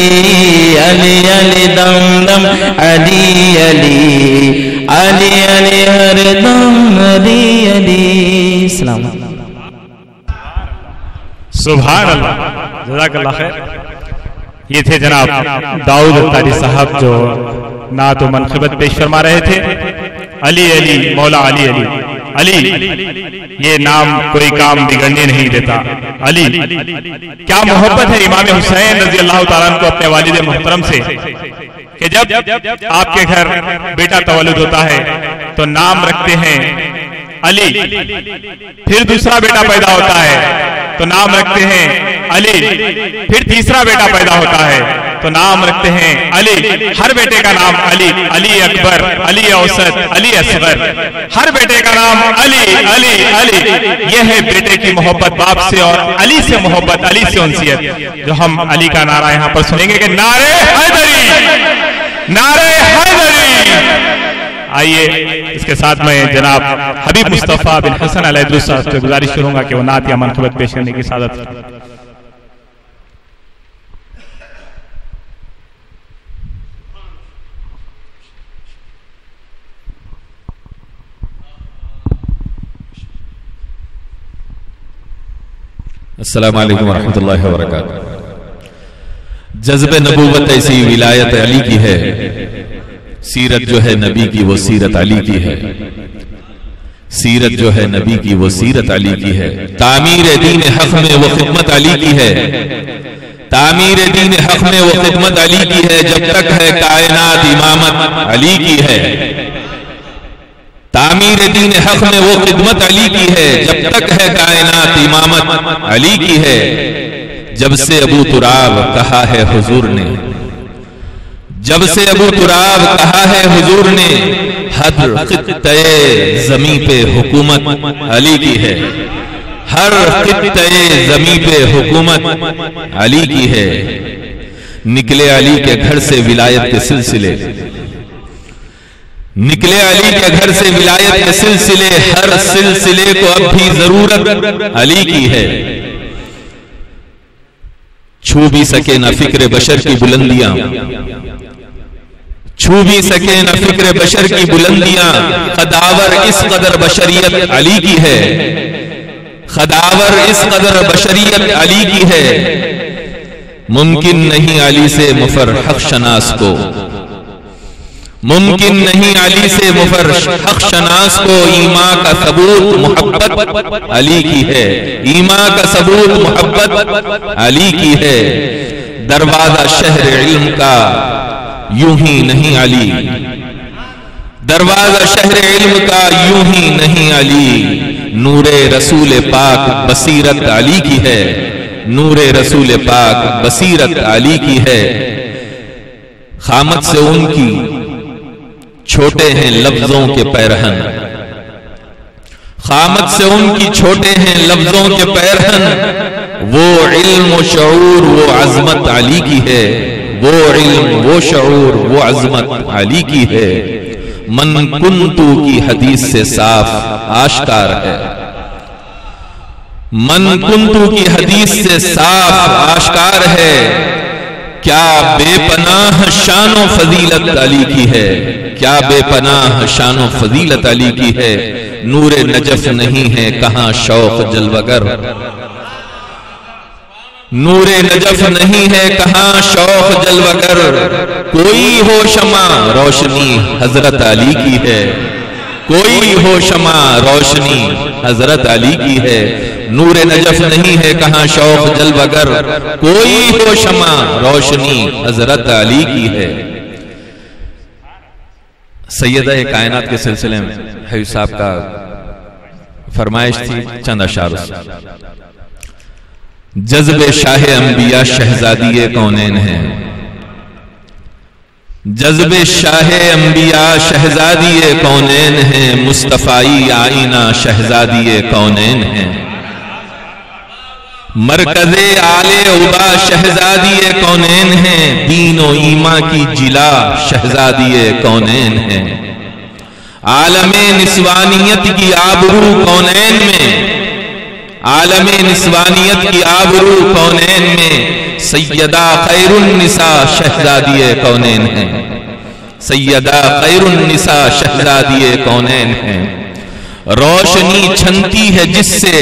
علی علی دم دم علی علی، علی علی ہر دم علی علی، السلام علیکم۔ سبحان اللہ، جزاک اللہ خیر۔ یہ تھے جناب داؤد اتاری صاحب جو نعت و منقبت پیش فرما رہے تھے۔ علی علی مولا علی علی، علی یہ نام کوئی کام بگڑنے نہیں دیتا۔ علی کیا محبت ہے امام حسین رضی اللہ تعالیٰ عنہ کو اپنے والد محترم سے کہ جب آپ کے گھر بیٹا تولد ہوتا ہے تو نام رکھتے ہیں علی، پھر دوسرا بیٹا پیدا ہوتا ہے تو نام رکھتے ہیں علی، پھر تیسرا بیٹا پیدا ہوتا ہے تو نام رکھتے ہیں علی، ہر بیٹے کا نام علی، علی اکبر، علی اوسط، علی اصغر، ہر بیٹے کا نام علی علی علی۔ یہ ہے بیٹے کی محبت باپ سے اور علی سے محبت، علی سے انسیت، جو ہم علی کا نعرہ یہاں پر سنیں گے کہ نعرے حیدری، نعرے حیدری۔ آئیے اس کے ساتھ میں جناب حبیب مصطفیٰ بن حسن علیہ السلام سے گزارش کروں گا کہ وہ نعت یا منقبت پیش کرنے کی سعادت۔ السلام علیکم ورحمۃ اللہ وبرکاتہ۔ جذب نبوت ایسی ولایت علی کی ہے، سیرت جو ہے نبی کی وہ سیرت علی کی ہے، سیرت جو ہے نبی کی وہ سیرت علی کی ہے، تعمیر دین حق میں وہ خدمت علی کی ہے، تعمیر دین حق میں وہ خدمت علی کی ہے، جب تک ہے کائنات امامت علی کی ہے، تعمیر دین حق میں وہ خدمت علی کی ہے، جب تک ہے کائنات امامت علی کی ہے۔ جب سے ابو تراب کہا ہے حضور نے، جب سے ابو تراب کہا ہے حضور نے، ہر خطے زمین پہ حکومت علی کی ہے، ہر خطے زمین پہ حکومت علی کی ہے۔ نکلے علی کے گھر سے ولایت کے سلسلے، نکلے علی کے گھر سے ولایت کے سلسلے، ہر سلسلے کو اب بھی ضرورت علی کی ہے۔ چھو بھی سکے نہ فکر بشر کی بلندیاں، چھو بھی سکے نہ فکر بشر کی بلندیاں، خداور اس قدر بشریت علی کی ہے، خداور اس قدر بشریت علی کی ہے۔ ممکن نہیں علی سے مفر حق شناس کو، ممکن نہیں علی سے مفر حق شناس کو، ایمان کا ثبوت محبت علی کی ہے، ایمان کا ثبوت محبت علی کی ہے۔ دروازہ شہر علم کا یوں ہی نہیں علی، دروازہ شہر علم کا یوں ہی نہیں علی، نور رسول پاک بصیرت علی کی ہے، نور رسول پاک بصیرت علی کی ہے۔ خامت سے ان کی چھوٹے ہیں لفظوں کے پیرہن، خامت سے ان کی چھوٹے ہیں لفظوں کے پیرہن، وہ علم و شعور وہ عظمت علی کی ہے، وہ علم وہ شعور وہ عظمت علی کی ہے۔ من کنتو کی حدیث سے صاف آشکار ہے، من کنتو کی حدیث سے صاف آشکار ہے، کیا بے پناہ شان و فضیلت علی کی ہے، کیا بے پناہ شان و فضیلت علی کی ہے۔ نور نجف نہیں ہے کہاں شوق جلوگر، نور نجف نہیں ہے کہاں شوق جلوگر، کوئی ہو شمع روشنی حضرت علی کی ہے، کوئی ہو شمع روشنی حضرت علی کی ہے۔ نور نجف نہیں ہے کہاں شوق جلوگر، کوئی ہو شمع روشنی حضرت علی کی ہے۔ سیدہ کائنات کے سلسلے میں حبیب صاحب کا فرمائش تھی، چند اشعار۔ جذب شاہ انبیاء شہزادی کونین ہیں، جذب شاہ انبیاء شہزادی کونین ہیں، مصطفی آئینہ شہزادی کونین ہیں، مرکز آل عبا شہزادی کونین ہیں، دین و ایمان کی جلا شہزادی کونین ہیں، عالم نسوانیت کی آبرو کونین میں، عالم نسوانیت کی آبرو کونین میں، سیدہ خیر النساء شہزادی کونین ہیں، سیدہ خیر النساء شہزادی کونین ہیں۔ روشنی چھنتی ہے جس سے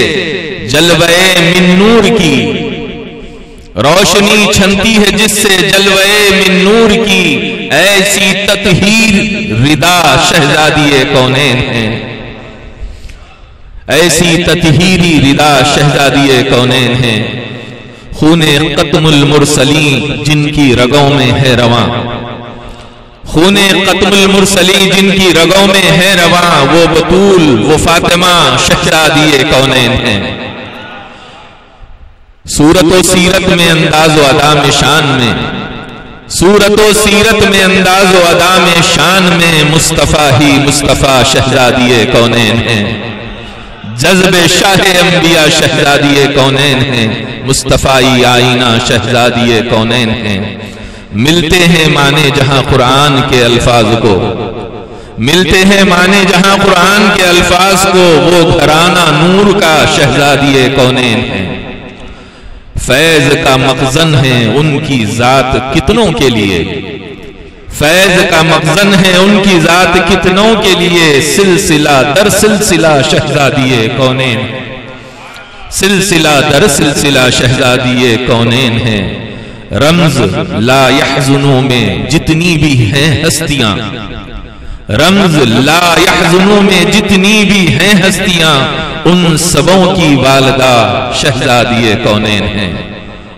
جلوے من نور کی، روشنی چھنتی ہے جس سے جلوے من نور کی، ایسی تطہیر ردا شہزادی کونین ہیں، ایسی تطہیری ردا شہزادی کونین ہیں۔ خون قتم المرسلین جن کی رگوں میں ہے رواں، خون قتم المرسلین جن کی رگوں میں ہے رواں، وہ بطول وہ فاطمہ شہزادی کونین ہیں۔ صورت و سیرت میں انداز و ادا میں شان میں، صورت و سیرت میں انداز و ادا میں شان میں، مصطفیٰ ہی مصطفیٰ شہزادی کونین ہیں، جذب شاہ انبیاء شہزادی کونین ہیں، مصطفی آئینہ شہزادی کونین ہیں۔ ملتے ہیں مانے جہاں قرآن کے الفاظ کو، ملتے ہیں مانے جہاں قرآن کے الفاظ کو، وہ گھرانہ نور کا شہزادی کونین ہیں۔ فیض کا مخزن ہے ان کی ذات کتنوں کے لیے، فیض کا مخزن ہے ان کی ذات کتنوں کے لیے، سلسلہ در سلسلہ شہزادی کونین، سلسلہ در سلسلہ شہزادی کونین ہیں۔ رمز لا یحزنوں میں جتنی بھی ہیں ہستیاں، رمز لا یحزنوں میں جتنی بھی ہیں ہستیاں ان سبوں کی والدہ شہزادی کونین ہیں،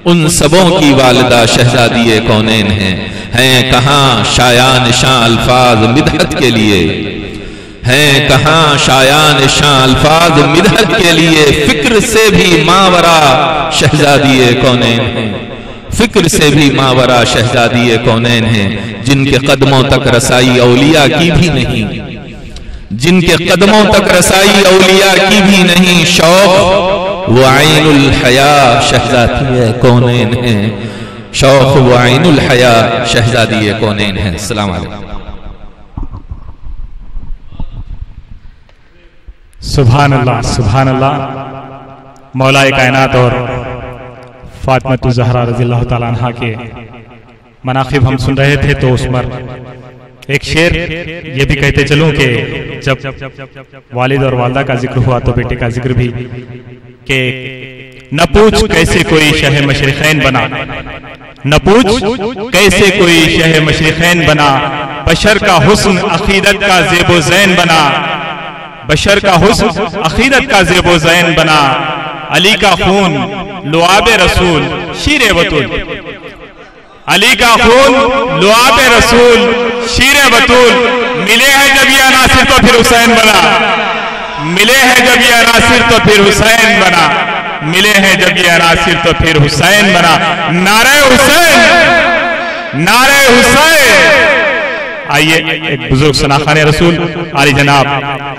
ان سبوں کی والدہ شہزادی کونین ہیں کہاں شایان شاں الفاظ مدحت کے لیے، ہیں کہاں شایان شاں الفاظ مدحت کے لیے، فکر سے بھی ماورا شہزادی کونین ہیں، فکر سے بھی ماورا شہزادی کونین ہیں، جن کے قدموں تک رسائی اولیاء کی بھی نہیں، جن کے قدموں تک رسائی اولیاء کی بھی نہیں، شوق و عین الحیا شہزادی کونین ہیں، شوق و عین الحیا شہزادی کونین ہیں۔ السلام علیکم۔ سبحان اللہ سبحان اللہ۔ مولا کائنات اور فاطمہ الزہرا رضی اللہ تعالیٰ عنہ کے مناقب ہم سن رہے تھے، تو اس پر ایک شعر یہ بھی کہتے چلوں کہ جب والد اور والدہ کا ذکر ہوا تو بیٹے کا ذکر بھی، کہ نہ پوچھ کیسے کوئی شہ مشرقین بنا، نہ پوچھ کیسے کوئی شہ مشرقین بنا، بشر کا حسن عقیدت کا زیب و زین بنا، بشر کا حسن عقیدت کا زیب و زین بنا، علی کا خون لعاب رسول شیر بطول، علی کا خون لعاب رسول شیر بطول، ملے ہیں جب یہ عناصر تو پھر حسین بنا، ملے ہیں جب یہ عناصر تو پھر حسین بنا، ملے ہیں جب یہ عناصر تو پھر حسین بنا، نعرہ حسین، نعرہ حسین۔ آئیے ایک بزرگ ثناخان رسول علی جناب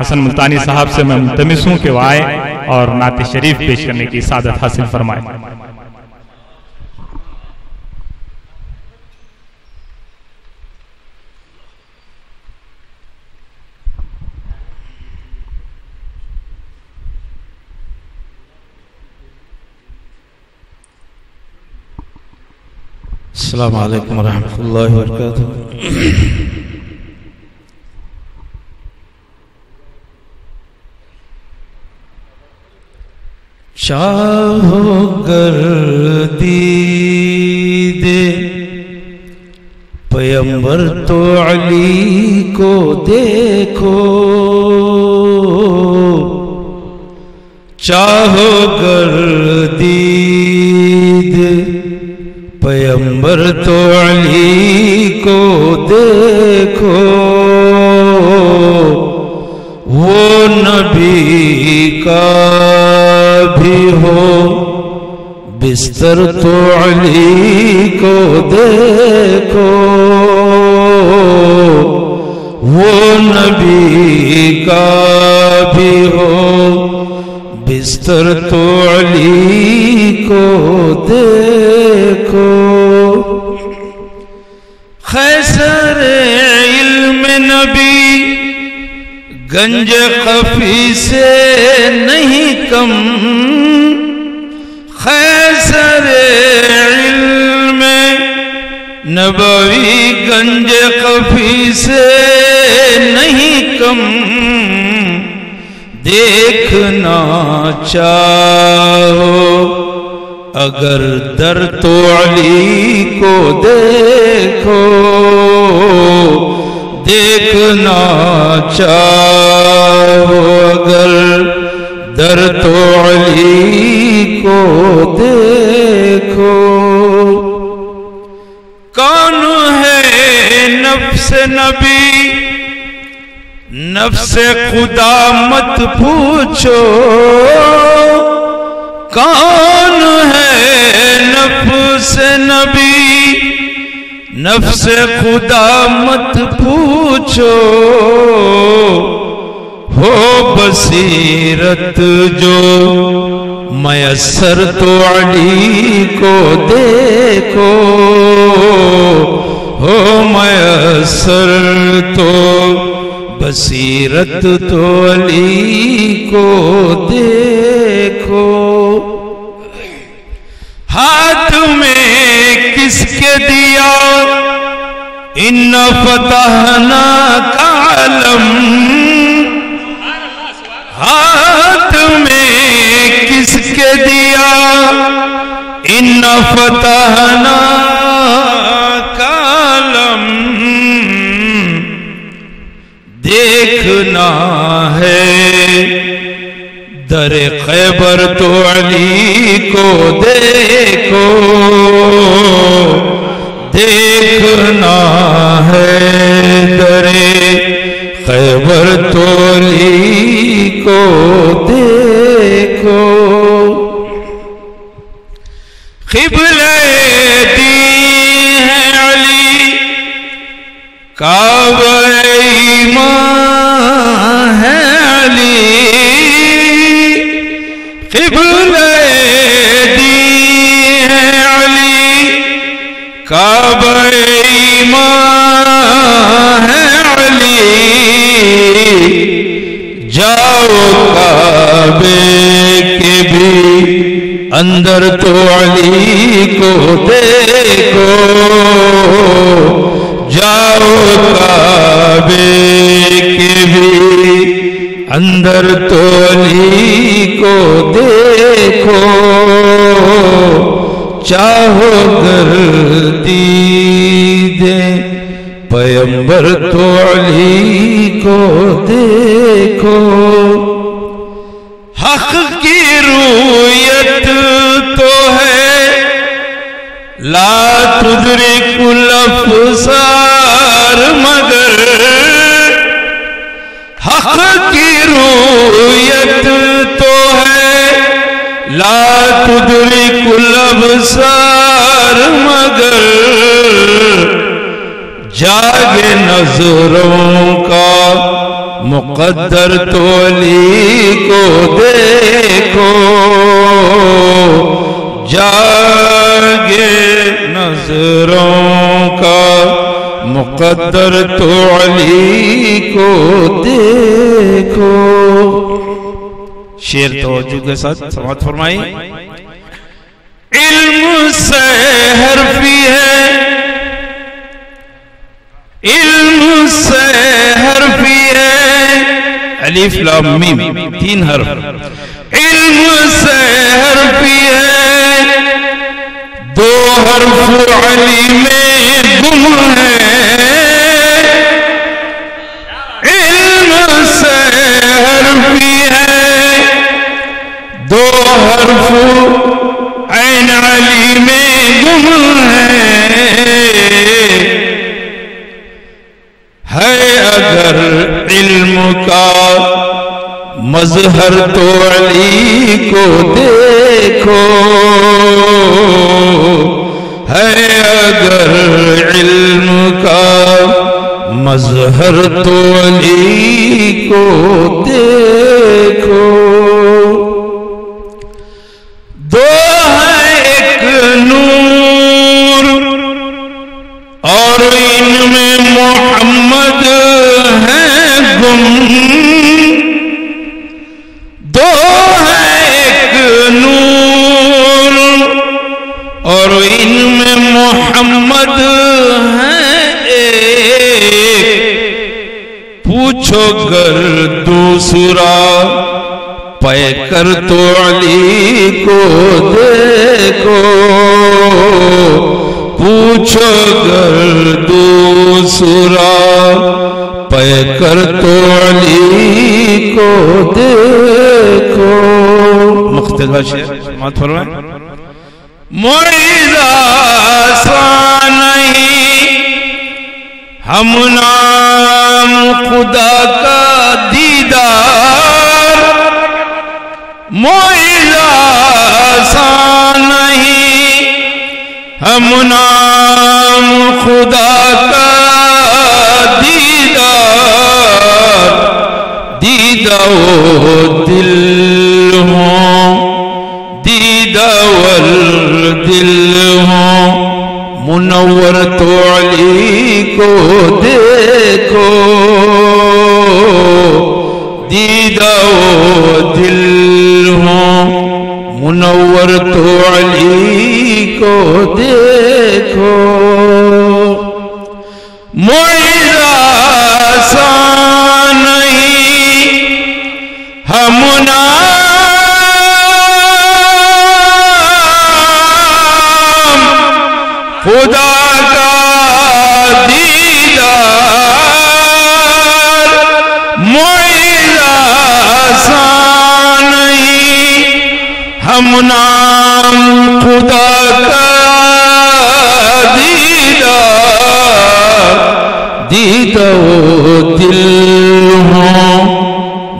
حسن ملتانی صاحب سے میں ملتمس ہوں کہ وہ آئے اور نعت شریف پیش کرنے کی سعادت حاصل فرمائے۔ السلام علیکم ورحمۃ اللہ وبرکاتہ۔ چاہو گر دیدے پیمبر تو علی کو دیکھو، چاہو گر دیدے پیمبر تو علی کو دیکھو، وہ نبی کا بھی ہو بستر تو علی کو دیکھو، وہ نبی کا بھی ہو بستر تو علی کو دیکھو، خیسر علم نبی گنج خفی سے نہیں کم، خیسر علم نبوی گنج خفی سے نہیں کم، دیکھنا چاہو اگر در تو علی کو دیکھو، دیکھنا چاہو اگر در تو علی کو دیکھو، کون ہے نفس نبی نفس خدا مت پوچھو، کون ہے نفس نبی نفس خدا مت پوچھو، ہو بصیرت جو میسر تو علی کو دیکھو، ہو میسر تو بصیرت تو علی کو دیکھو، ہاتھ میں کس کے دیا ان فتحنا کا علم، ہاتھ میں کس کے دیا ان فتحنا کا علم، در خیبر تو علی کو دیکھو، دیکھنا ہے در خیبر تو علی کو دیکھو، قبلہ دین ہے علی، کعبہ ایمان ہے علی، قبلہ دین ہے علی، کعبہ ایمان ہے علی، جاؤ کعبے کے بھی اندر تو علی کو دیکھو، جاؤ کعبے کے بھی اندر تو علی کو دیکھو، چاہو گر دیدے پیمبر تو علی کو دیکھو، حق کی رویت تو ہے لا تدرک الابصار، مگر حق کی رویت تو ہے لا تدرک الابصار، مگر جاگے نظروں کا مقدر تو علی کو دیکھو، جاگے نظروں کا مقدر تو علی کو دیکھو۔ شعر توجہ کے ساتھ سماعت فرمائی۔ علم سے حرفی ہے، علم سے حرفی ہے، الف لام میم تین حرف، علم سے حرفی ہے، دو حرف علی میں گم ہے، علم سے حرفی ہے، دو حرف عین علی میں گم ہے اگر علم کا مظہر تو علی کو دیکھو، ہے اگر علم کا مظہر تو علی کو دیکھو، دو ہے ایک نور اور ان میں محمد ہے گم، دو ہے ایک نور اور ان میں محمد ہے ایک، پوچھو گر دوسرا پے کر تو علی کو دیکھو، پوچھو گر دوسرا پے کر تو علی کو دیکھو۔ مقتدہ شعر سماعت فرمائیں۔ معجزہ آسان نہیں ہم نام خدا کا دیدار، معجزہ آسان نہیں ہم نام خدا کا دیدار، دیدہ و دل ہوں، دیدہ والدل ہوں، منور تو علی کو دیکھو، دیدہ و دل ہوں، منور تو علی کو دیکھو، معجزہ آسان نہیں ہم نام خدا کا دیدار، معجزہ آسان نہیں ہم نام خدا کا دیدہ و دل ہوں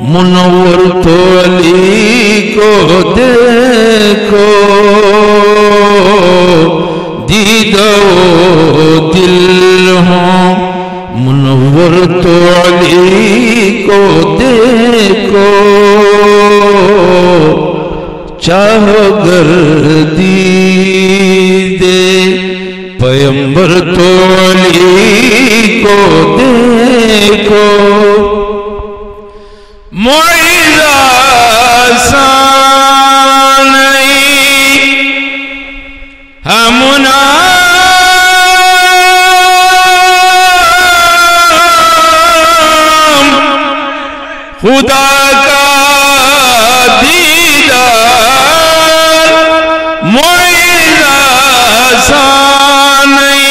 منور تو علی کو دیکھو دیدہ و دل ہوں منور تو علی کو دیکھو چاہو گردیدے پیمبر تو علی کو دیکھو معیزہ سانئی ہم نام خدا کا دیدار معیزہ سانئی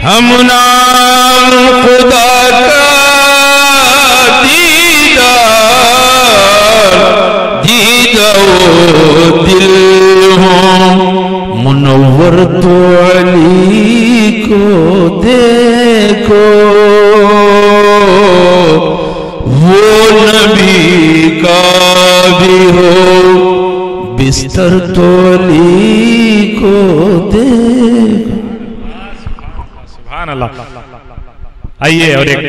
ہم نام خدا کا دیدہ و دل ہوں منور تو علی کو دیکھو وہ نبی کا بھی ہو بستر تو علی کو دیکھو. سبحان اللہ. آئیے اور ایک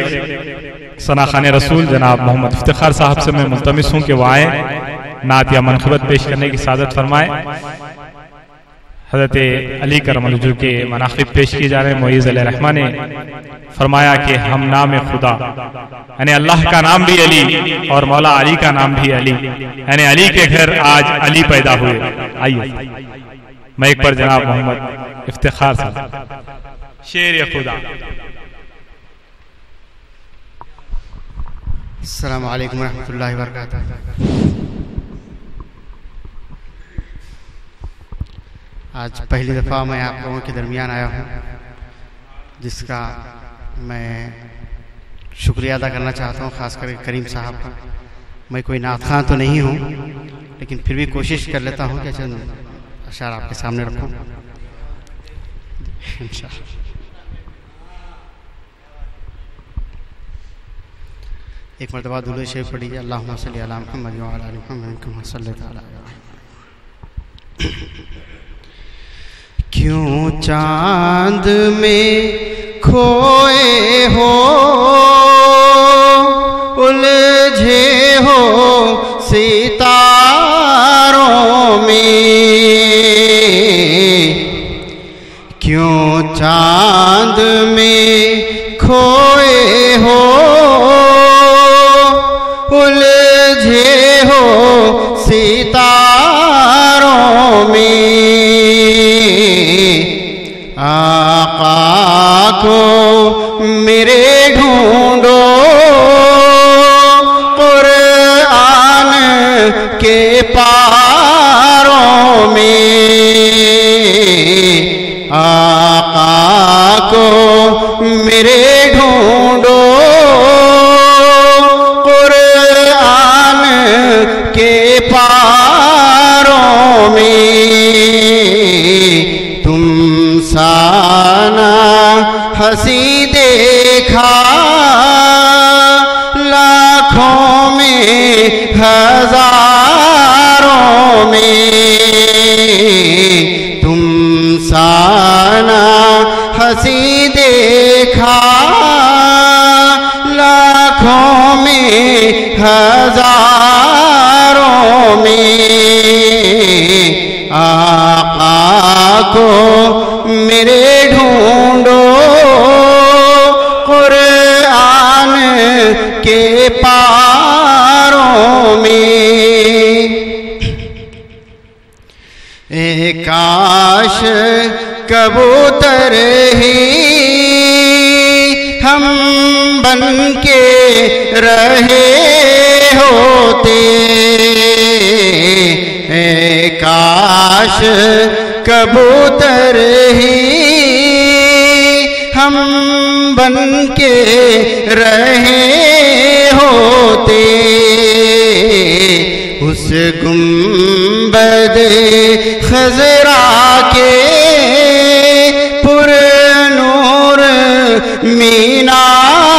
ثناخان رسول جناب محمد افتخار صاحب سے میں ملتمس ہوں کہ وہ آئیں نعت یا منقبت پیش کرنے کی سعادت فرمائیں. حضرت علی کرم اللہ وجہہ کے مناقب پیش کیے جا رہے ہیں. معیز علیہ الرحمہ نے فرمایا کہ ہم نام خدا یعنی اللہ کا نام بھی علی اور مولا علی کا نام بھی علی یعنی علی کے گھر آج علی پیدا ہوئے. آئیے میں ایک بار جناب محمد افتخار صاحب شیر خدا. السلام علیکم ورحمۃ اللہ وبرکاتہ. آج پہلی دفعہ میں آپ لوگوں کے درمیان آیا ہوں جس کا میں شکریہ ادا کرنا چاہتا ہوں خاص کر کریم صاحب کا. میں کوئی نعت خواں تو نہیں ہوں لیکن پھر بھی کوشش کر لیتا ہوں کہ چند اشعار آپ کے سامنے رکھوں انشاءاللہ. ایک مرتبہ درود شریف پڑھیے. اللہم صلی علی محمد وعلی آل محمد کما صلیت علی ابراہیم. کیوں چاند میں کھوئے ہو الجھے ہو ستاروں میں کیوں چاند میں کھوئے ہو الجھے ہو ستاروں میں آقا کو میرے ڈھونڈو قرآن کے پاروں میں آقا کو میرے ڈھونڈو قرآن کے پاروں میں تم سانا ہنسی دیکھا لاکھوں میں ہزاروں میں تم سانا ہنسی دیکھا لاکھوں میں ہزاروں میں آقا کو میرے ڈھونڈو قرآن کے پاروں میں اے کاش کبوتر ہی ہم بن کے رہے ہوتے اے کاش کبوتر ہی ہم بن کے رہے ہوتے اس گنبد گنبد خضرا کے پر نور میناروں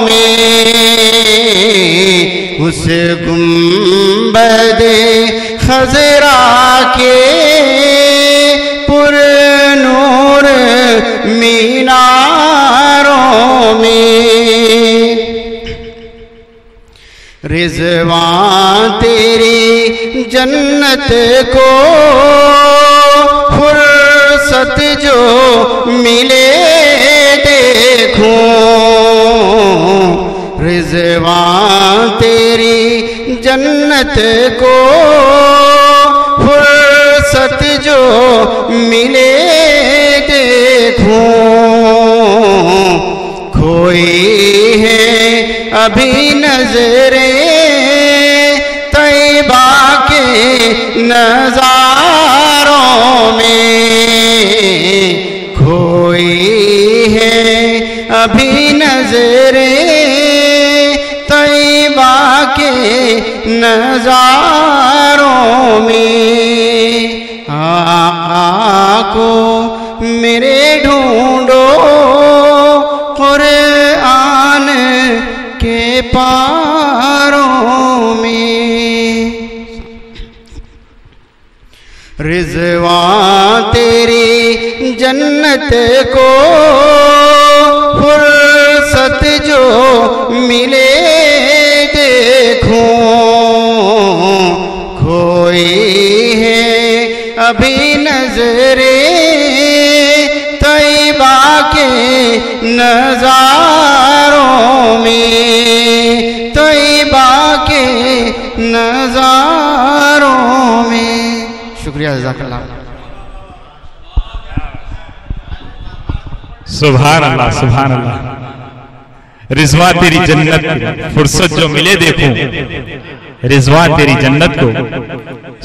میں، اس گنبد خضرا کے پر نور میناروں میں، رضوان تیری جنت کو فرصت جو ملے دیکھوں، رضوان تیری جنت کو فرصت جو ملے دیکھوں، کھوئی ہے ابھی نظریں طیبہ کے نظاروں میں، کھوئی ہے ابھی نظریں طیبہ کے نظاروں میں، آقا کو میرے ڈھونڈو قرآن کے پاروں میں، رضوان تیری جنت کو فرصت جو ملے دیکھوں، کھوئی ہے ابھی نظریں طیبہ کے نظاروں میں، طیبہ کے نظاروں میں۔ شکریہ، جزاک اللہ۔ سبحان اللہ، سبحان اللہ۔ رضوان تیری جنت فرصت جو ملے دیکھوں، رضوان تیری جنت کو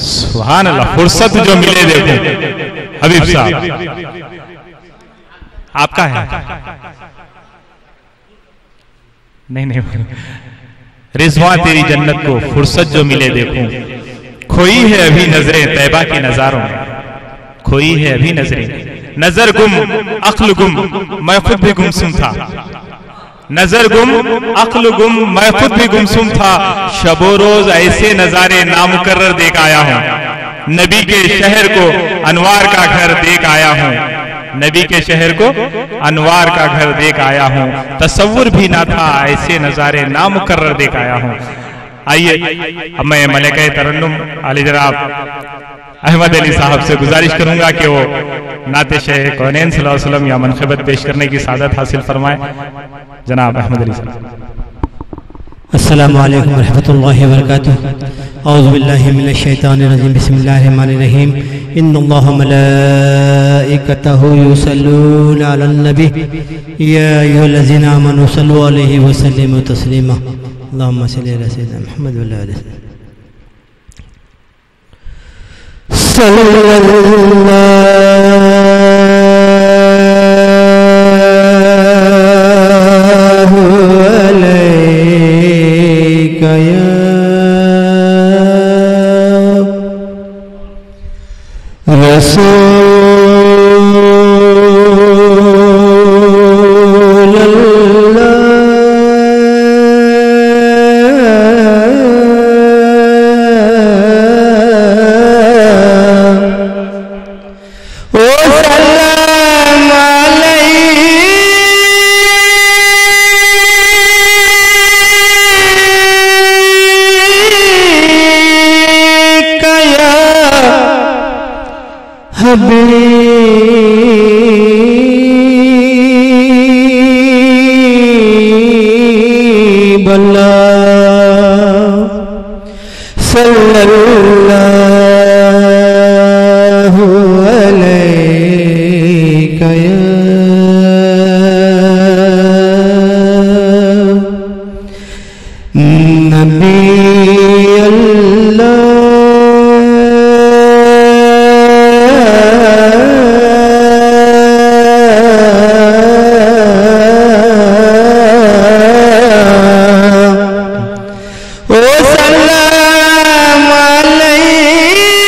سبحان اللہ فرصت جو ملے دیکھوں۔ حبیب صاحب آپ کا ہے؟ نہیں، رضوان تیری جنت کو فرصت جو ملے دیکھوں، کھوئی ہے ابھی نظریں طیبہ کے نظاروں میں، کھوئی ہے ابھی نظریں، نظر گم عقل گم میں خود بھی گمسم تھا، نظر گم عقل گم میں خود بھی گمسم تھا، شب و روز ایسے نظارے نامقرر دیکھ آیا ہوں، نبی کے شہر کو انوار کا گھر دیکھ آیا ہوں، نبی کے شہر کو انوار کا گھر دیکھ آیا ہوں، تصور بھی نہ تھا ایسے نظارے نامقرر دیکھ آیا ہوں۔ آئیے اب میں ملکہ ترنم علی جناب احمد علی صاحب سے گزارش کروں گا کہ وہ نعت شیخ کونین صلی اللہ علیہ وسلم یا منقبت پیش کرنے کی سعادت حاصل فرمائیں۔ جناب احمد علی صاحب۔ السلام علیکم ورحمۃ اللہ وبرکاتہ۔ اعوذ باللہ من الشیطان الرجیم، بسم اللہ الرحمن الرحیم۔ ان اللہ ملائکتہ یصلون علی النبی یا ایھا الذین آمنوا صلوا علیہ وسلموا تسلیما۔ اللہم صلی علی سیدنا محمد وعلی آلہ وسلم۔ صلی اللہ علیک یا رسول اللہ، وسلام علیک یا حبیب اللہ، صلی اللہ علیک یا نبی اللہ، وسلام علیک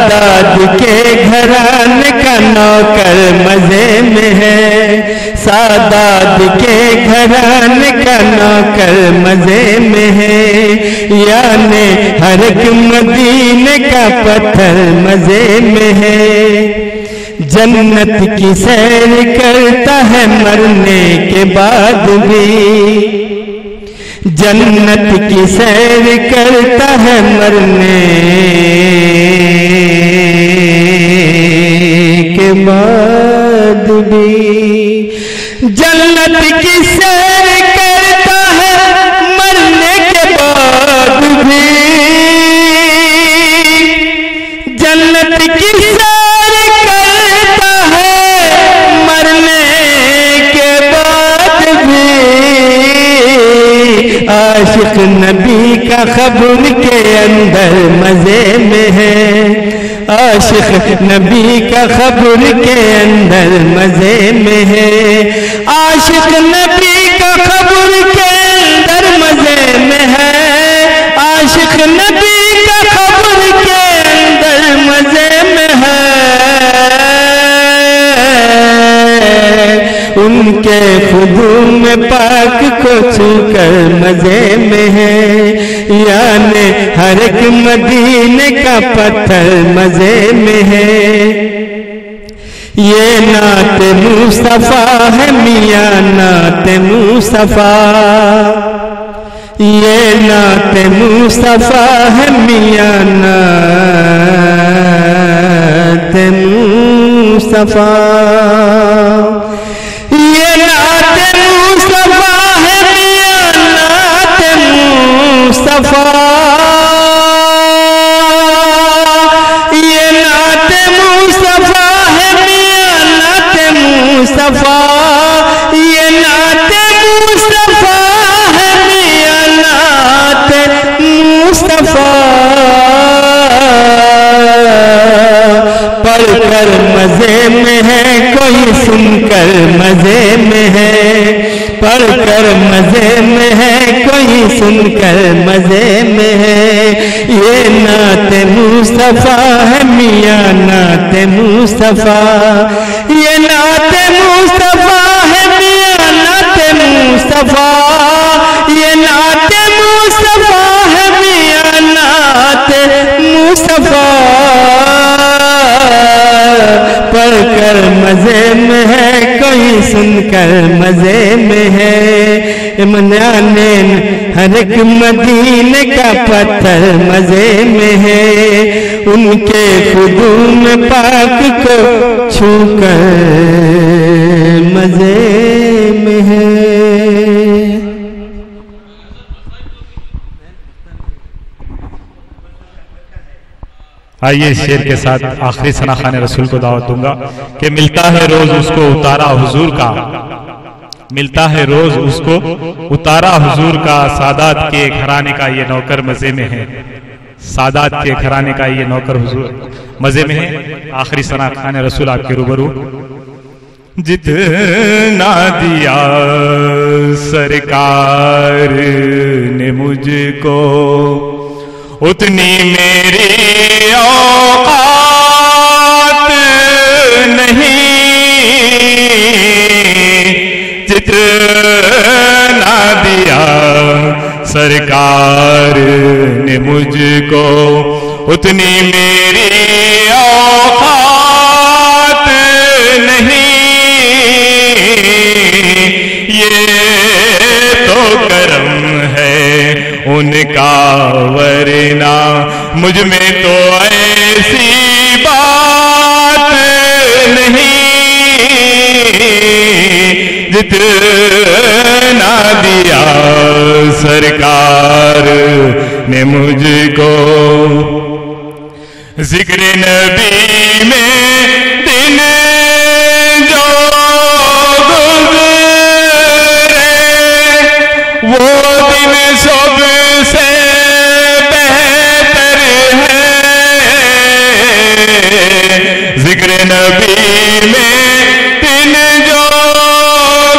سادات کے گھرانے کا نوکر مزے میں ہے، سادات کے گھرانے کا نوکر مزے میں ہے، یعنی ہر ایک مدینے کا پتھر مزے میں ہے، جنت کی سیر کرتا ہے مرنے کے بعد بھی، جنت کی سیر کرتا ہے مرنے کے بعد بھی، جنت کی سیر کرتا ہے مرنے کے بعد بھی، جنت کی سیر کرتا ہے مرنے کے بعد بھی، عاشق نبی کا خبر کے اندر مزے میں ہے، عاشق نبی کا خبر کے اندر مزے میں ہے، عاشق نبی کا خبر کے اندر مزے میں ہے، عاشق نبی کا خبر کے اندر مزے میں ہے، ان کے خدوم پاک کو چھو کر مزے میں ہے، یعنی ہر ایک مدینے کا پتھر مزے میں ہے، یہ نعت مصطفیٰ ہے میاں نعت مصطفیٰ، یہ نعت مصطفیٰ ہے میاں نعت مصطفیٰ، یہ نعت مصطفیٰ ہے میاں نعت مصطفیٰ، یہ نعت مصطفیٰ ہے میاں نعت مصطفیٰ، یہ نعت مصطفیٰ ہے میاں نعت مصطفیٰ، پڑھ کر مزے میں ہے کوئی سن کر مزے میں ہے، پڑھ کر مزے میں ہے کوئی سن کر مزے میں ہے، یہ نعت مصطفیٰ ہے میاں نعت مصطفیٰ، یہ نعت مصطفیٰ ہے میاں نعت مصطفیٰ، یہ نعت مصطفیٰ ہے میاں نعت مصطفیٰ، پڑھ کر مزے میں ہے کوئی سن کر مزے میں ہے، امنانین ہر ایک مدینے کا پتھر مزے میں ہے، ان کے خدوم پاک کو چھو کر مزے میں ہے۔ آئیے اس شعر کے ساتھ آخری ثنا خوان رسول کو دعوت دوں گا کہ ملتا ہے روز اس کو اتارا حضور کا، ملتا ہے روز اس کو اتارا حضور کا، سادات کے گھرانے کا یہ نوکر مزے میں ہے، سادات کے گھرانے کا یہ نوکر حضور مزے میں ہے۔ آخری ثنا خوان رسول آپ کے روبرو، جتنا دیا سرکار نے مجھ کو اتنی میری اوقات نہیں، جتنا دیا سرکار نے مجھ کو اتنی میری اوقات نہیں، یہ تو کرم ہے ان کا، ورنہ مجھ میں تو ایسی بات نہیں، جتنا دیا سرکار نے مجھ کو، ذکر نبی میں دن جو گزرے وہ دن سب سے بہتر ہے، ذکر نبی میں دن جو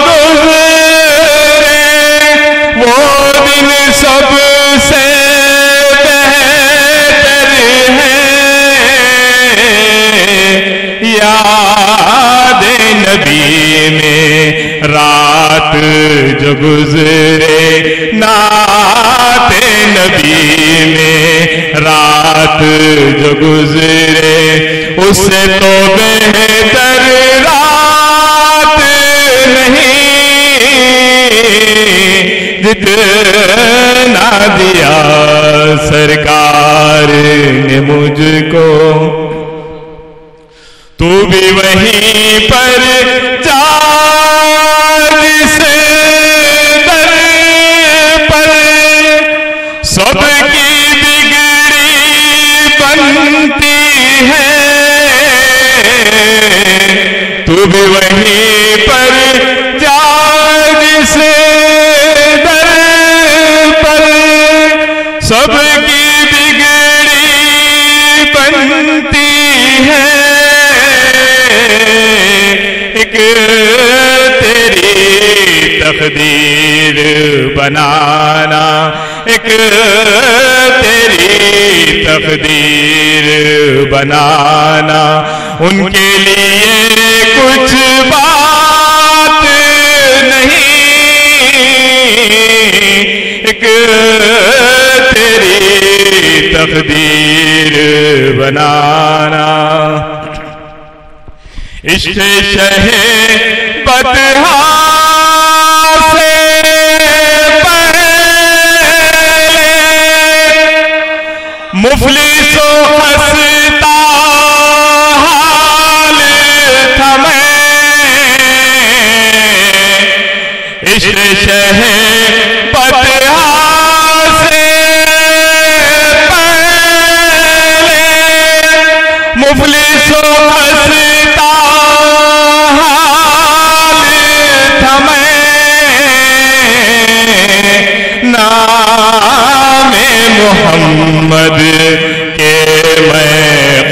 گزرے وہ دن سب سے بہتر ہے، نبی میں رات جو گزرے اس سے تو بہتر رات نہیں جتنا دیا سرکار نے مجھ کو. تو بھی وہیں پر جا سے در پر سب کی بگڑی بنتی ہے. تو بھی وہیں پر جا سے در پر سب کی بگڑی بنتی ہے. ایک تیری تقدیر بنانا ایک تیری تقدیر بنانا ان کے لیے کچھ بات نہیں. ایک تیری تقدیر بنانا. عشق شہ بدہا سے پہلے مفلس و خستہ حال تھا میں. عشق شہ بدہا سے پہلے مفلس و خستہ نام محمد کے میں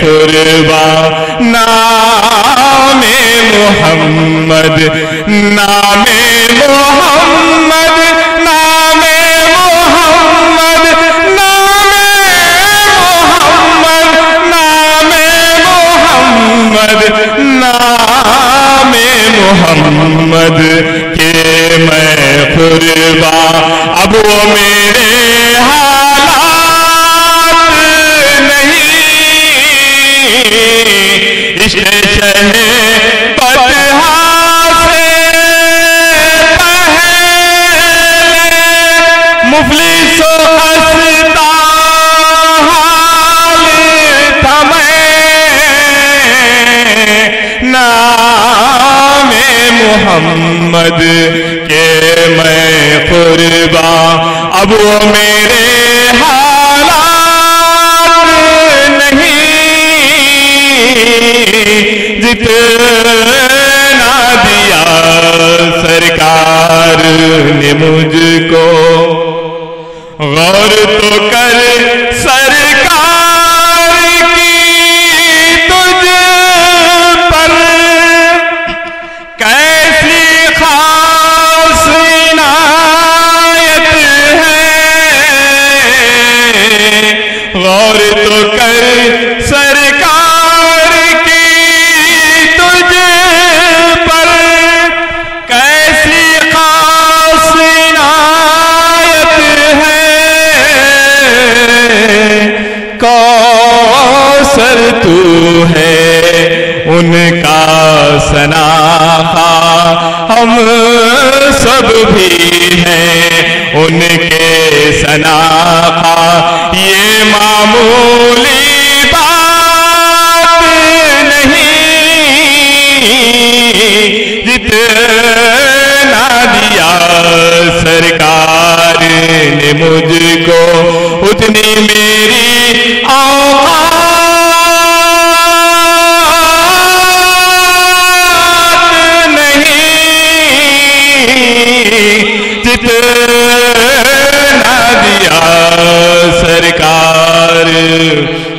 قربان. نام محمد نام محمد نام محمد نام محمد نام محمد نام محمد کے میں قربان. اب وہ میرے حالات نہیں. عشق شہ بدہا سے پہلے مفلس و خستہ حال تھا میں. نام محمد کے میں قربان. اب وہ میرے حالات نہیں جتنا دیا سرکار نے مجھ کو. غور تو کر سرکار کی تجھ پر کیسی خاص عنایت ہے. غور تو کر سرکار کی تجھ پر کیسی خاص عنایت ہے. کوثر تو ہے ان کا ثناء ہم سب بھی ہیں ان کے ثناء. یہ معمولی بات نہیں جتنا دیا سرکار نے مجھ کو اتنی میری اوقات جتنا دیا سرکار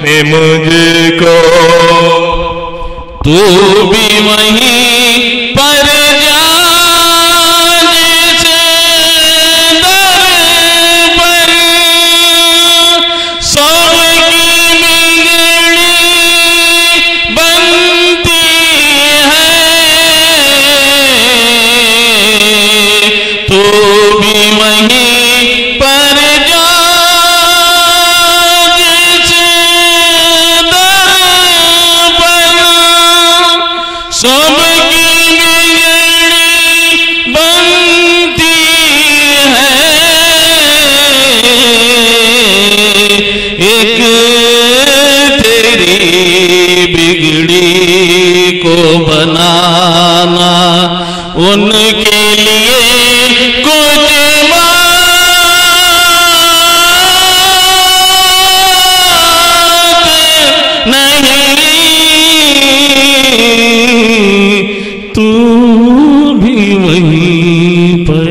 نے مجھ کو. تو بھی وہیں پر جانے سے در پر سب کی بگڑی بنتی ہے. تو بھی وہیں پر جانے تو بھی وہیں پر